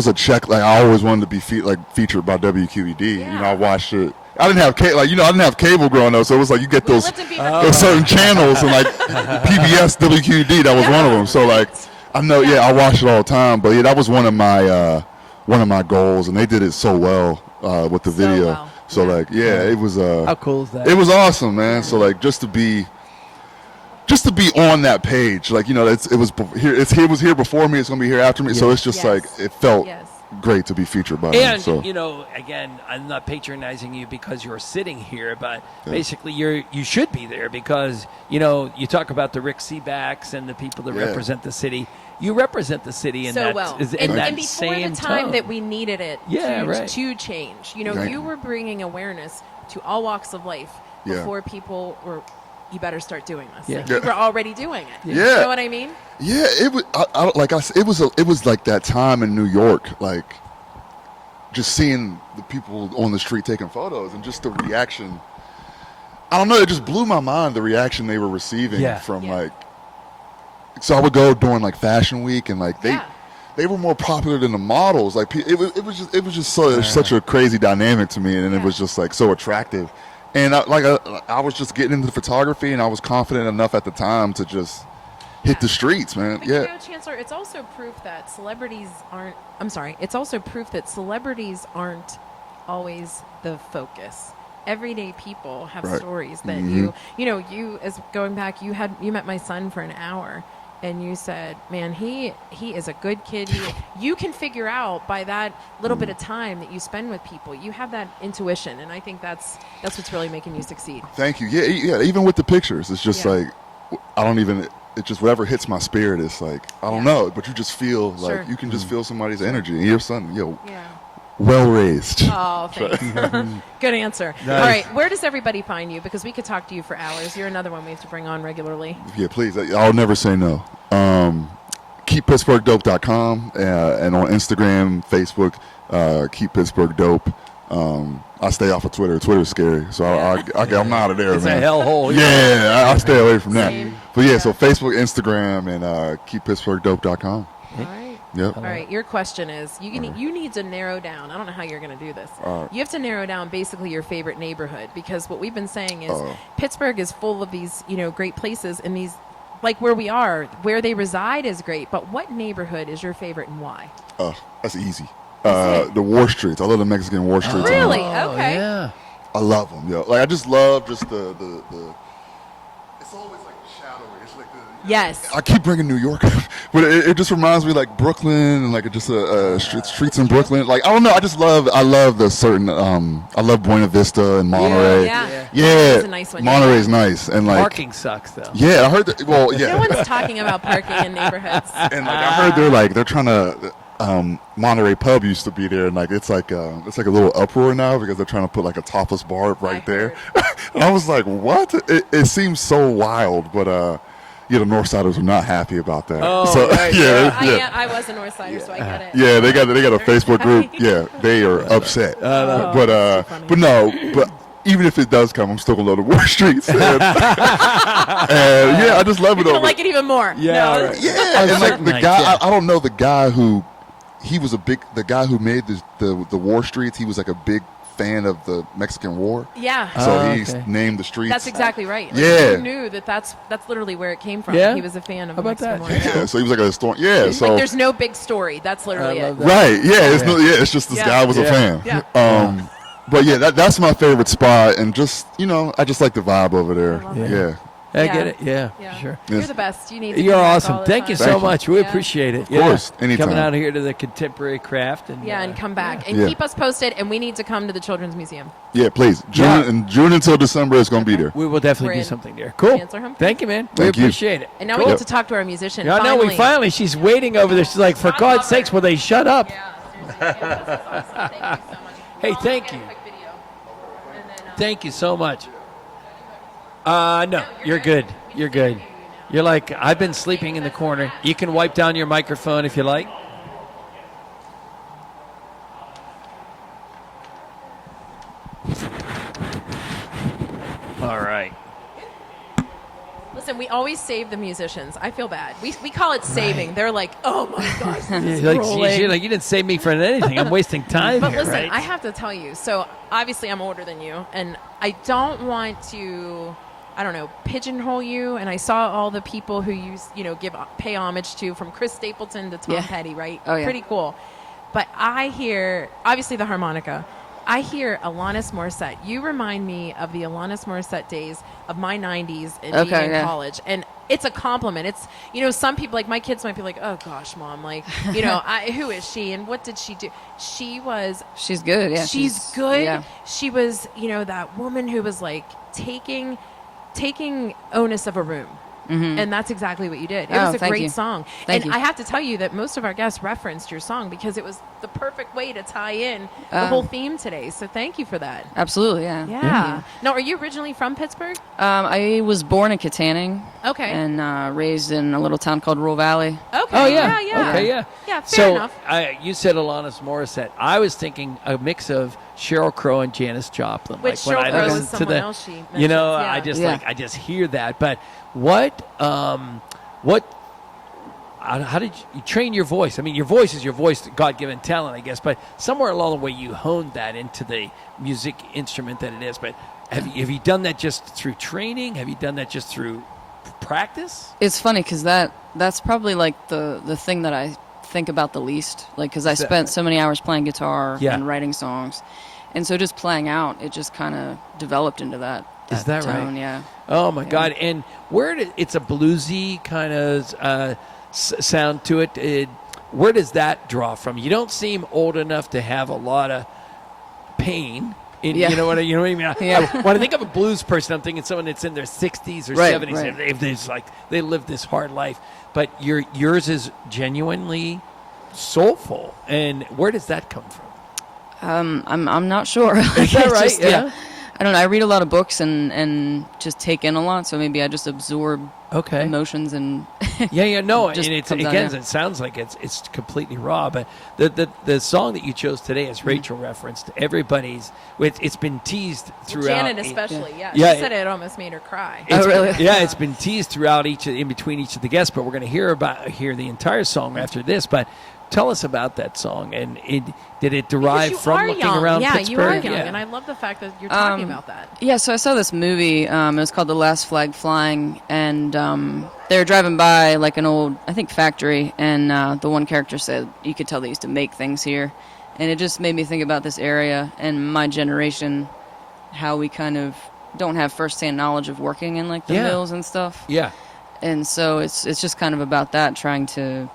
a check. Like I always wanted to be featured by WQED. Yeah. I watched it. I didn't have cable. I didn't have cable growing up, so it was like you get those certain channels and like PBS, WQED. That was one of them. So like I know, I watch it all the time. But that was one of my goals, and they did it so well with the video. Well. So it was. How cool is that? It was awesome, man. So just to be on that page, it was here before me. It's gonna be here after me. So it's just it felt great to be featured by them. And again, I'm not patronizing you because you're sitting here, but basically you should be there because you talk about the Rick Seabacks and the people that represent the city, you represent the city in so that, well. in And that before same the time tone. that we needed it right. to change. You know, Thank you you. were bringing awareness to all walks of life Yeah. before people were, you better start doing this. Yeah. Like, you were already doing it. Yeah. You know what I mean? Yeah, it was. It was like that time in New York, like just seeing the people on the street taking photos and just the reaction. I don't know. It just blew my mind, the reaction they were receiving from Yeah. like. So I would go during like Fashion Week, and like Yeah. they were more popular than the models. Like it was just such a crazy dynamic to me, and it was just like so attractive. And I was just getting into photography, and I was confident enough at the time to just hit the streets, man. But Yeah. you know, Chancellor, it's also proof that celebrities aren't. I'm sorry. It's also proof that celebrities aren't always the focus. Everyday people have Right. stories that Mhm. you as going back, you met my son for an hour, and you said, "Man, he is a good kid." You can figure out by that little bit of time that you spend with people. You have that intuition, and I think that's what's really making you succeed. Thank you. Yeah. Even with the pictures, it's just Yeah. like I don't even. It just whatever hits my spirit. It's like I don't Yeah. know, but you just feel Sure. like you can just feel somebody's energy. And your son, Yeah. well raised. Oh, thanks. Good answer. Nice. All right, where does everybody find you? Because we could talk to you for hours. You're another one we have to bring on regularly. Yeah, please. I'll never say no. KeepPittsburghDope.com and on Instagram, Facebook, Keep Pittsburgh Dope. I stay off of Twitter. Twitter's scary, so I'm out of there, It's man. a hellhole. Yeah, I stay away from that. Same. But yeah, so Facebook, Instagram, and KeepPittsburghDope.com. All right. Yep. All right, your question is, you need to narrow down. I don't know how you're going to do this. You have to narrow down basically your favorite neighborhood, because what we've been saying is Pittsburgh is full of these, great places, and these, like where we are, where they reside is great. But what neighborhood is your favorite and why? That's easy. The War Streets. I love the Mexican War Streets. Really? Oh, Okay. Yeah. I love them. Yo. Like I just love just the. It's always like shadowy. It's like the. Yes. I keep bringing New York, but it just reminds me like Brooklyn and like just streets in Brooklyn. Like I don't know. I love the certain. I love Buena Vista and Monterey. Yeah. Yeah. That's a nice one. Monterey's nice and like. Parking sucks, though. Yeah, I heard that. Well, yeah. No one's talking about parking in neighborhoods. And like I heard they're trying to. Monterey Pub used to be there, and like it's like a little uproar now because they're trying to put like a topless bar right there. And I was like, what? It seems so wild, but the Northsiders are not happy about that. Oh, so right, yeah. I was a Northsider, so I get it. Yeah, they got a Facebook group. Yeah, they are upset. But even if it does come, I'm still gonna love the War Streets. And yeah, I just love it You're gonna over. like it even more. Yeah, No, right. Yeah, and like certain the nights, guy, yeah. I don't know the guy who, the guy who made the War Streets. He was like a big fan of the Mexican War, Yeah. so he okay. named the streets. That's exactly right. Like, Yeah. You knew that's literally where it came from. Yeah? He was a fan of How about Mexican that? War. Yeah, so he was like a historian. Yeah, so Like there's no big story. That's literally I it. love that. right. Yeah, it's just this Yeah. guy was a Yeah. fan. Yeah. But yeah, that's my favorite spot, and just I just like the vibe over there. love it. Yeah. I Yeah. get it. Yeah, Yeah. for sure. You're Yes. the best. You need to You're come back awesome. all the Thank you time. so Thank you. much. We Yeah. appreciate it. Of course. Anytime. Coming out here to the Contemporary Craft. And, Yeah, and come back and Yeah. keep us posted. And we need to come to the Children's Museum. Yeah, please. June until December, it's gonna be there. we will definitely We're do in. something there. Cool. Chancellor Humphrey. Thank you, man. Thank we you. appreciate it. And now Cool. we get to talk to our musician. Yeah, no, we finally. She's waiting over there. She's like, for God's sakes, will they shut up? Yeah, seriously. Yeah, this is awesome. Thank you so much. Hey, We'll thank get a you. quick video. And then, Thank you so much. No, you're good. You're good. You're like, I've been sleeping in the corner. You can wipe down your microphone if you like. All right. Listen, we always save the musicians. I feel bad. We call it saving. They're like, oh my gosh, this is You're rolling. like, you didn't save me for anything. I'm wasting time But here, listen, right? I have to tell you. So obviously, I'm older than you, and I don't want to, pigeonhole you. And I saw all the people who pay homage to, from Chris Stapleton to Tom Yeah. Petty, right? Oh, yeah. Pretty cool. But I hear, obviously, the harmonica. I hear Alanis Morissette. You remind me of the Alanis Morissette days of my 90s and being Okay, in yeah. college. And it's a compliment. It's, some people, like my kids might be like, oh gosh, Mom, like, who is she and what did she do? She's good. Yeah, she's good. Yeah. She was, that woman who was like taking onus of a room. And that's exactly what you did. It Oh, was a thank great you. song. Thank and you. I have to tell you that most of our guests referenced your song because it was the perfect way to tie in the whole theme today. So thank you for that. Absolutely, yeah. Yeah. Now, are you originally from Pittsburgh? I was born in Katanning. Okay. And raised in a little town called Rural Valley. Okay. Oh, yeah. Yeah. Okay, yeah. Yeah, fair So enough. you said Alanis Morissette. I was thinking a mix of Sheryl Crow and Janis Joplin. Which when Sheryl I Crow listen is to someone else she mentions. You know, yeah. I just hear that. But how did you train your voice? I mean, your voice is your voice, God-given talent, I guess. But somewhere along the way, you honed that into the music instrument that it is. But have you done that just through training? Have you done that just through practice? It's funny because that's probably like the thing that I think about the least. Like, because I spent so many hours playing guitar and writing songs. And so just playing out, it just kind of developed into that. Is that tone, right? Yeah. Oh, my God. And it's a bluesy kind of sound to it. Where does that draw from? You don't seem old enough to have a lot of pain. You know what I mean? When I think of a blues person, I'm thinking someone that's in their 60s or 70s. Right. They live this hard life. But yours is genuinely soulful. And where does that come from? I'm not sure. Is that right? Yeah. I don't know. I read a lot of books and just take in a lot, so maybe I just absorb emotions and no, just and it's comes out, it sounds like it's completely raw. But the song that you chose today, as Rachel referenced, everybody's it's been teased throughout. Janet especially, she said it almost made her cry. Oh, really? It's been teased throughout in between each of the guests. But we're going to hear the entire song after this. But tell us about that song, and did it derive from looking around Pittsburgh? You are young, and I love the fact that you're talking about that. Yeah, so I saw this movie. It was called The Last Flag Flying, and they were driving by like an old, I think, factory, and the one character said you could tell they used to make things here, and it just made me think about this area and my generation, how we kind of don't have firsthand knowledge of working in like the mills and stuff. Yeah, and so it's just kind of about that, trying to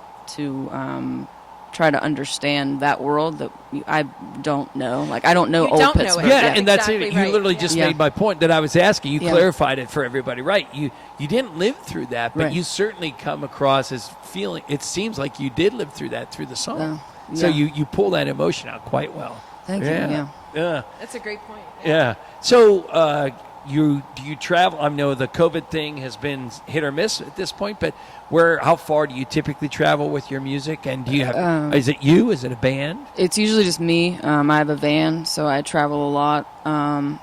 try to understand that world that I don't know. Like, I don't know You old don't know Pittsburgh. it. and that's exactly it. right. You literally just made my point that I was asking. You Yeah. clarified it for everybody, right? You didn't live through that, but Right. you certainly come across as feeling. It seems like you did live through that through the song. Yeah. So you pull that emotion out quite well. Thank you. Yeah. Yeah. That's a great point. Yeah. So do you travel? I know the COVID thing has been hit or miss at this point, but how far do you typically travel with your music? And do you have? Is it you? Is it a band? It's usually just me. I have a van, so I travel a lot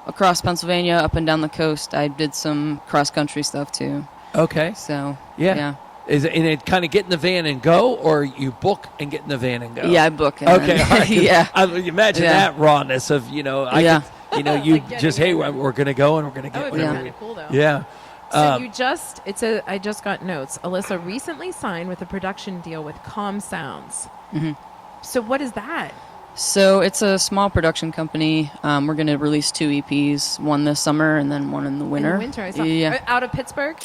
across Pennsylvania, up and down the coast. I did some cross country stuff too. Okay. So Yeah. Is it kind of get in the van and go, or you book and get in the van and go? Yeah, I book it. Okay. All right, Yeah. I imagine that rawness of you Like just hey we're going to go and we're going to That get would be whatever. kind of cool, though. Yeah. So I just got notes. Alyssa recently signed with a production deal with Calm Sounds. Mm-hmm. So what is that? So it's a small production company. We're going to release 2 EPs, one this summer and then one in the winter. In the winter, I saw. Yeah. Out of Pittsburgh?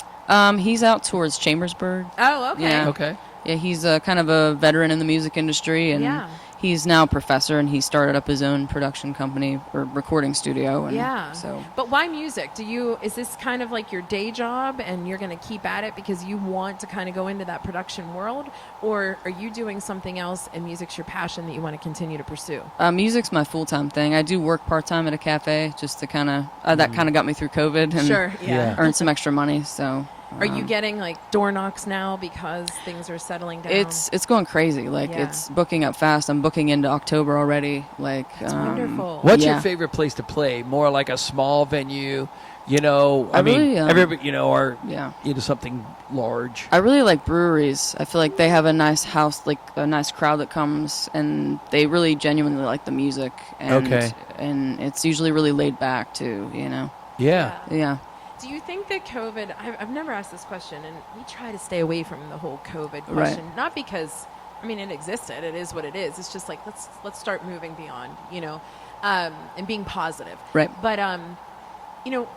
He's out towards Chambersburg. Oh, okay. Yeah. Okay. Yeah, he's kind of a veteran in the music industry, and he's now a professor, and he started up his own production company or recording studio. And So, but why music? Is this kind of like your day job, and you're going to keep at it because you want to kind of go into that production world, or are you doing something else and music's your passion that you want to continue to pursue? music's my full-time thing. I do work part-time at a cafe just to kind of that kind of got me through COVID and earn some extra money. So. Are you getting like door knocks now because things are settling down? It's going crazy. Like it's booking up fast. I'm booking into October already. Like that's wonderful. What's your favorite place to play? More like a small venue, everybody, or something large. I really like breweries. I feel like they have a nice house, like a nice crowd that comes, and they really genuinely like the music. And, and it's usually really laid back too. Yeah. Do you think that COVID, I've never asked this question, and we try to stay away from the whole COVID question, not because, it existed, it is what it is. It's just like, let's start moving beyond, and being positive. Right. But,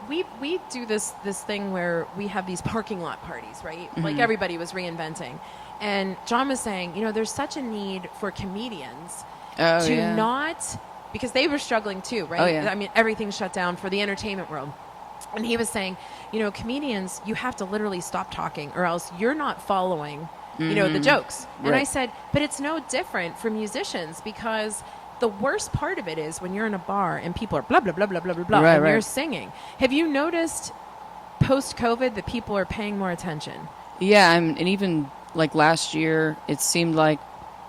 we do this thing where we have these parking lot parties, right? Mm-hmm. Like everybody was reinventing. And John was saying, there's such a need for comedians not, because they were struggling too, right? Oh, yeah. Everything's shut down for the entertainment world. And he was saying, comedians, you have to literally stop talking or else you're not following, the jokes. And Right. I said, but it's no different for musicians because the worst part of it is when you're in a bar and people are blah, blah, blah, blah, blah, blah, blah, Right, and right. you're singing. Have you noticed post-COVID that people are paying more attention? Yeah, and even like last year, it seemed like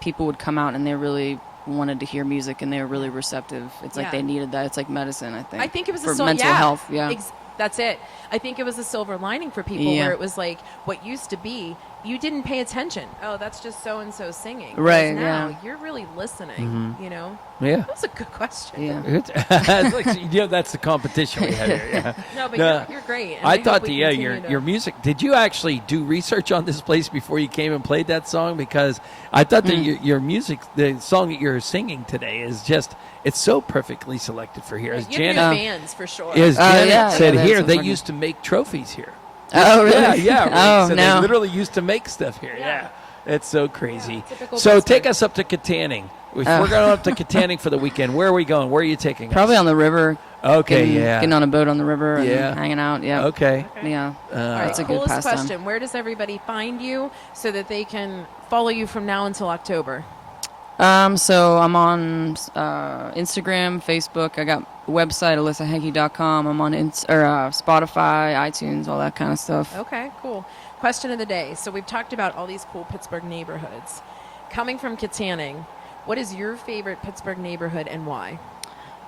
people would come out and they really wanted to hear music and they were really receptive. It's like Yeah. they needed that. It's like medicine, I think. I think it was for mental health. Yeah. That's it. I think it was a silver lining for people Yeah. where it was like what used to be, you didn't pay attention. Oh, that's just so-and-so singing. Right, Whereas now, yeah. you're really listening, Yeah. That's a good question. Yeah. It's like, that's the competition we had here. Yeah. No, but No. you're great. and I hope thought we your continue to- your music. Did you actually do research on this place before you came and played that song? Because I thought that your music, the song that you're singing today, is just it's so perfectly selected for here. As You're Janet, new fans for sure. as Janet yeah, said yeah, here, that's they fucking- used to make trophies here. Oh, really? Yeah. Right. Oh, so no. they literally used to make stuff here. Yeah. It's so crazy. typical So Pittsburgh. take us up to Katanning. If we're going up to Katanning for the weekend, where are we going? Where are you taking Probably us? on the river. Okay, Getting on a boat on the river and Yeah. hanging out. Yeah. Okay. Yeah. All right, It's a good coolest pastime. question. Where does everybody find you so that they can follow you from now until October? So I'm on Instagram, Facebook. I got a website, AlyssaHankey.com. I'm on Spotify, iTunes, all that kind of stuff. Okay, cool. Question of the day. So we've talked about all these cool Pittsburgh neighborhoods. Coming from Katanning, what is your favorite Pittsburgh neighborhood and why?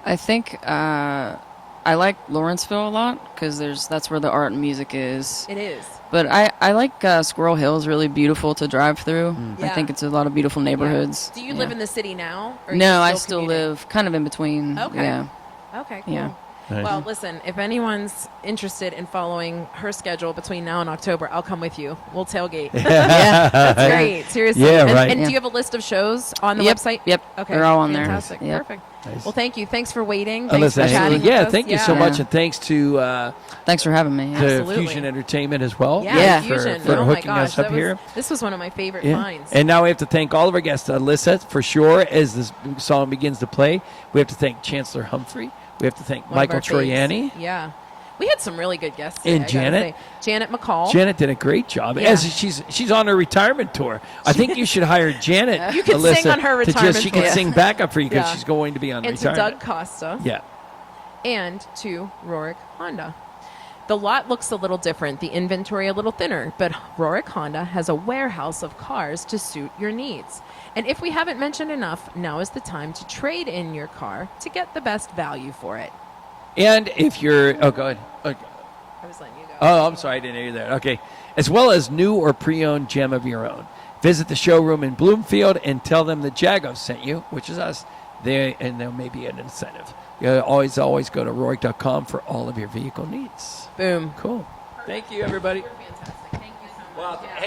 I think I like Lawrenceville a lot because that's where the art and music is. It is. But I like Squirrel Hill is really beautiful to drive through. I Yeah. think it's a lot of beautiful neighborhoods. Do you live in the city now? Or are No, you I still commuting? live kind of in between. Okay. Yeah. Okay, cool. Yeah. Nice. Well, listen, if anyone's interested in following her schedule between now and October, I'll come with you. We'll tailgate. Yeah. That's great. Seriously. Yeah, and, right. And Yeah. do you have a list of shows on the Yep, website? yep. Okay. They're all on there. Fantastic. Yep. Perfect. Nice. Well, thank you. Thanks for waiting. Thanks Alyssa for chatting Hankey. with us. Thank you so Yeah. much, and thanks to Thanks for having me. to Absolutely. Fusion Entertainment as well. Yeah, for, Fusion. for Oh my hooking gosh, us up that was, here. this was one of my favorite Yeah. finds. And now we have to thank all of our guests. Alyssa, for sure, as this song begins to play. We have to thank Chancellor Humphrey. We have to thank One of Michael our faves. Troiani. Yeah. We had some really good guests today, And I gotta Janet. say. Janet McCall. Janet did a great job. Yeah. As she's on her retirement tour. I think you should hire Janet. You could sing Alyssa, on her to just, retirement She can tour. sing backup for you because Yeah. she's going to be on and to retirement. Doug Costa. Yeah. And to Rorik Honda. The lot looks a little different, the inventory a little thinner, but Rorik Honda has a warehouse of cars to suit your needs. And if we haven't mentioned enough, now is the time to trade in your car to get the best value for it. And if you're... Oh, go ahead. Okay. I was letting you go. Oh, I'm sorry. I didn't hear you there. Okay. As well as new or pre-owned gem of your own. Visit the showroom in Bloomfield and tell them that Jagoff sent you, which is us. There may be an incentive. You always go to Rorik.com for all of your vehicle needs. Boom. Cool. Thank you, everybody. Fantastic. Thank you so much. Well, Yeah. hey,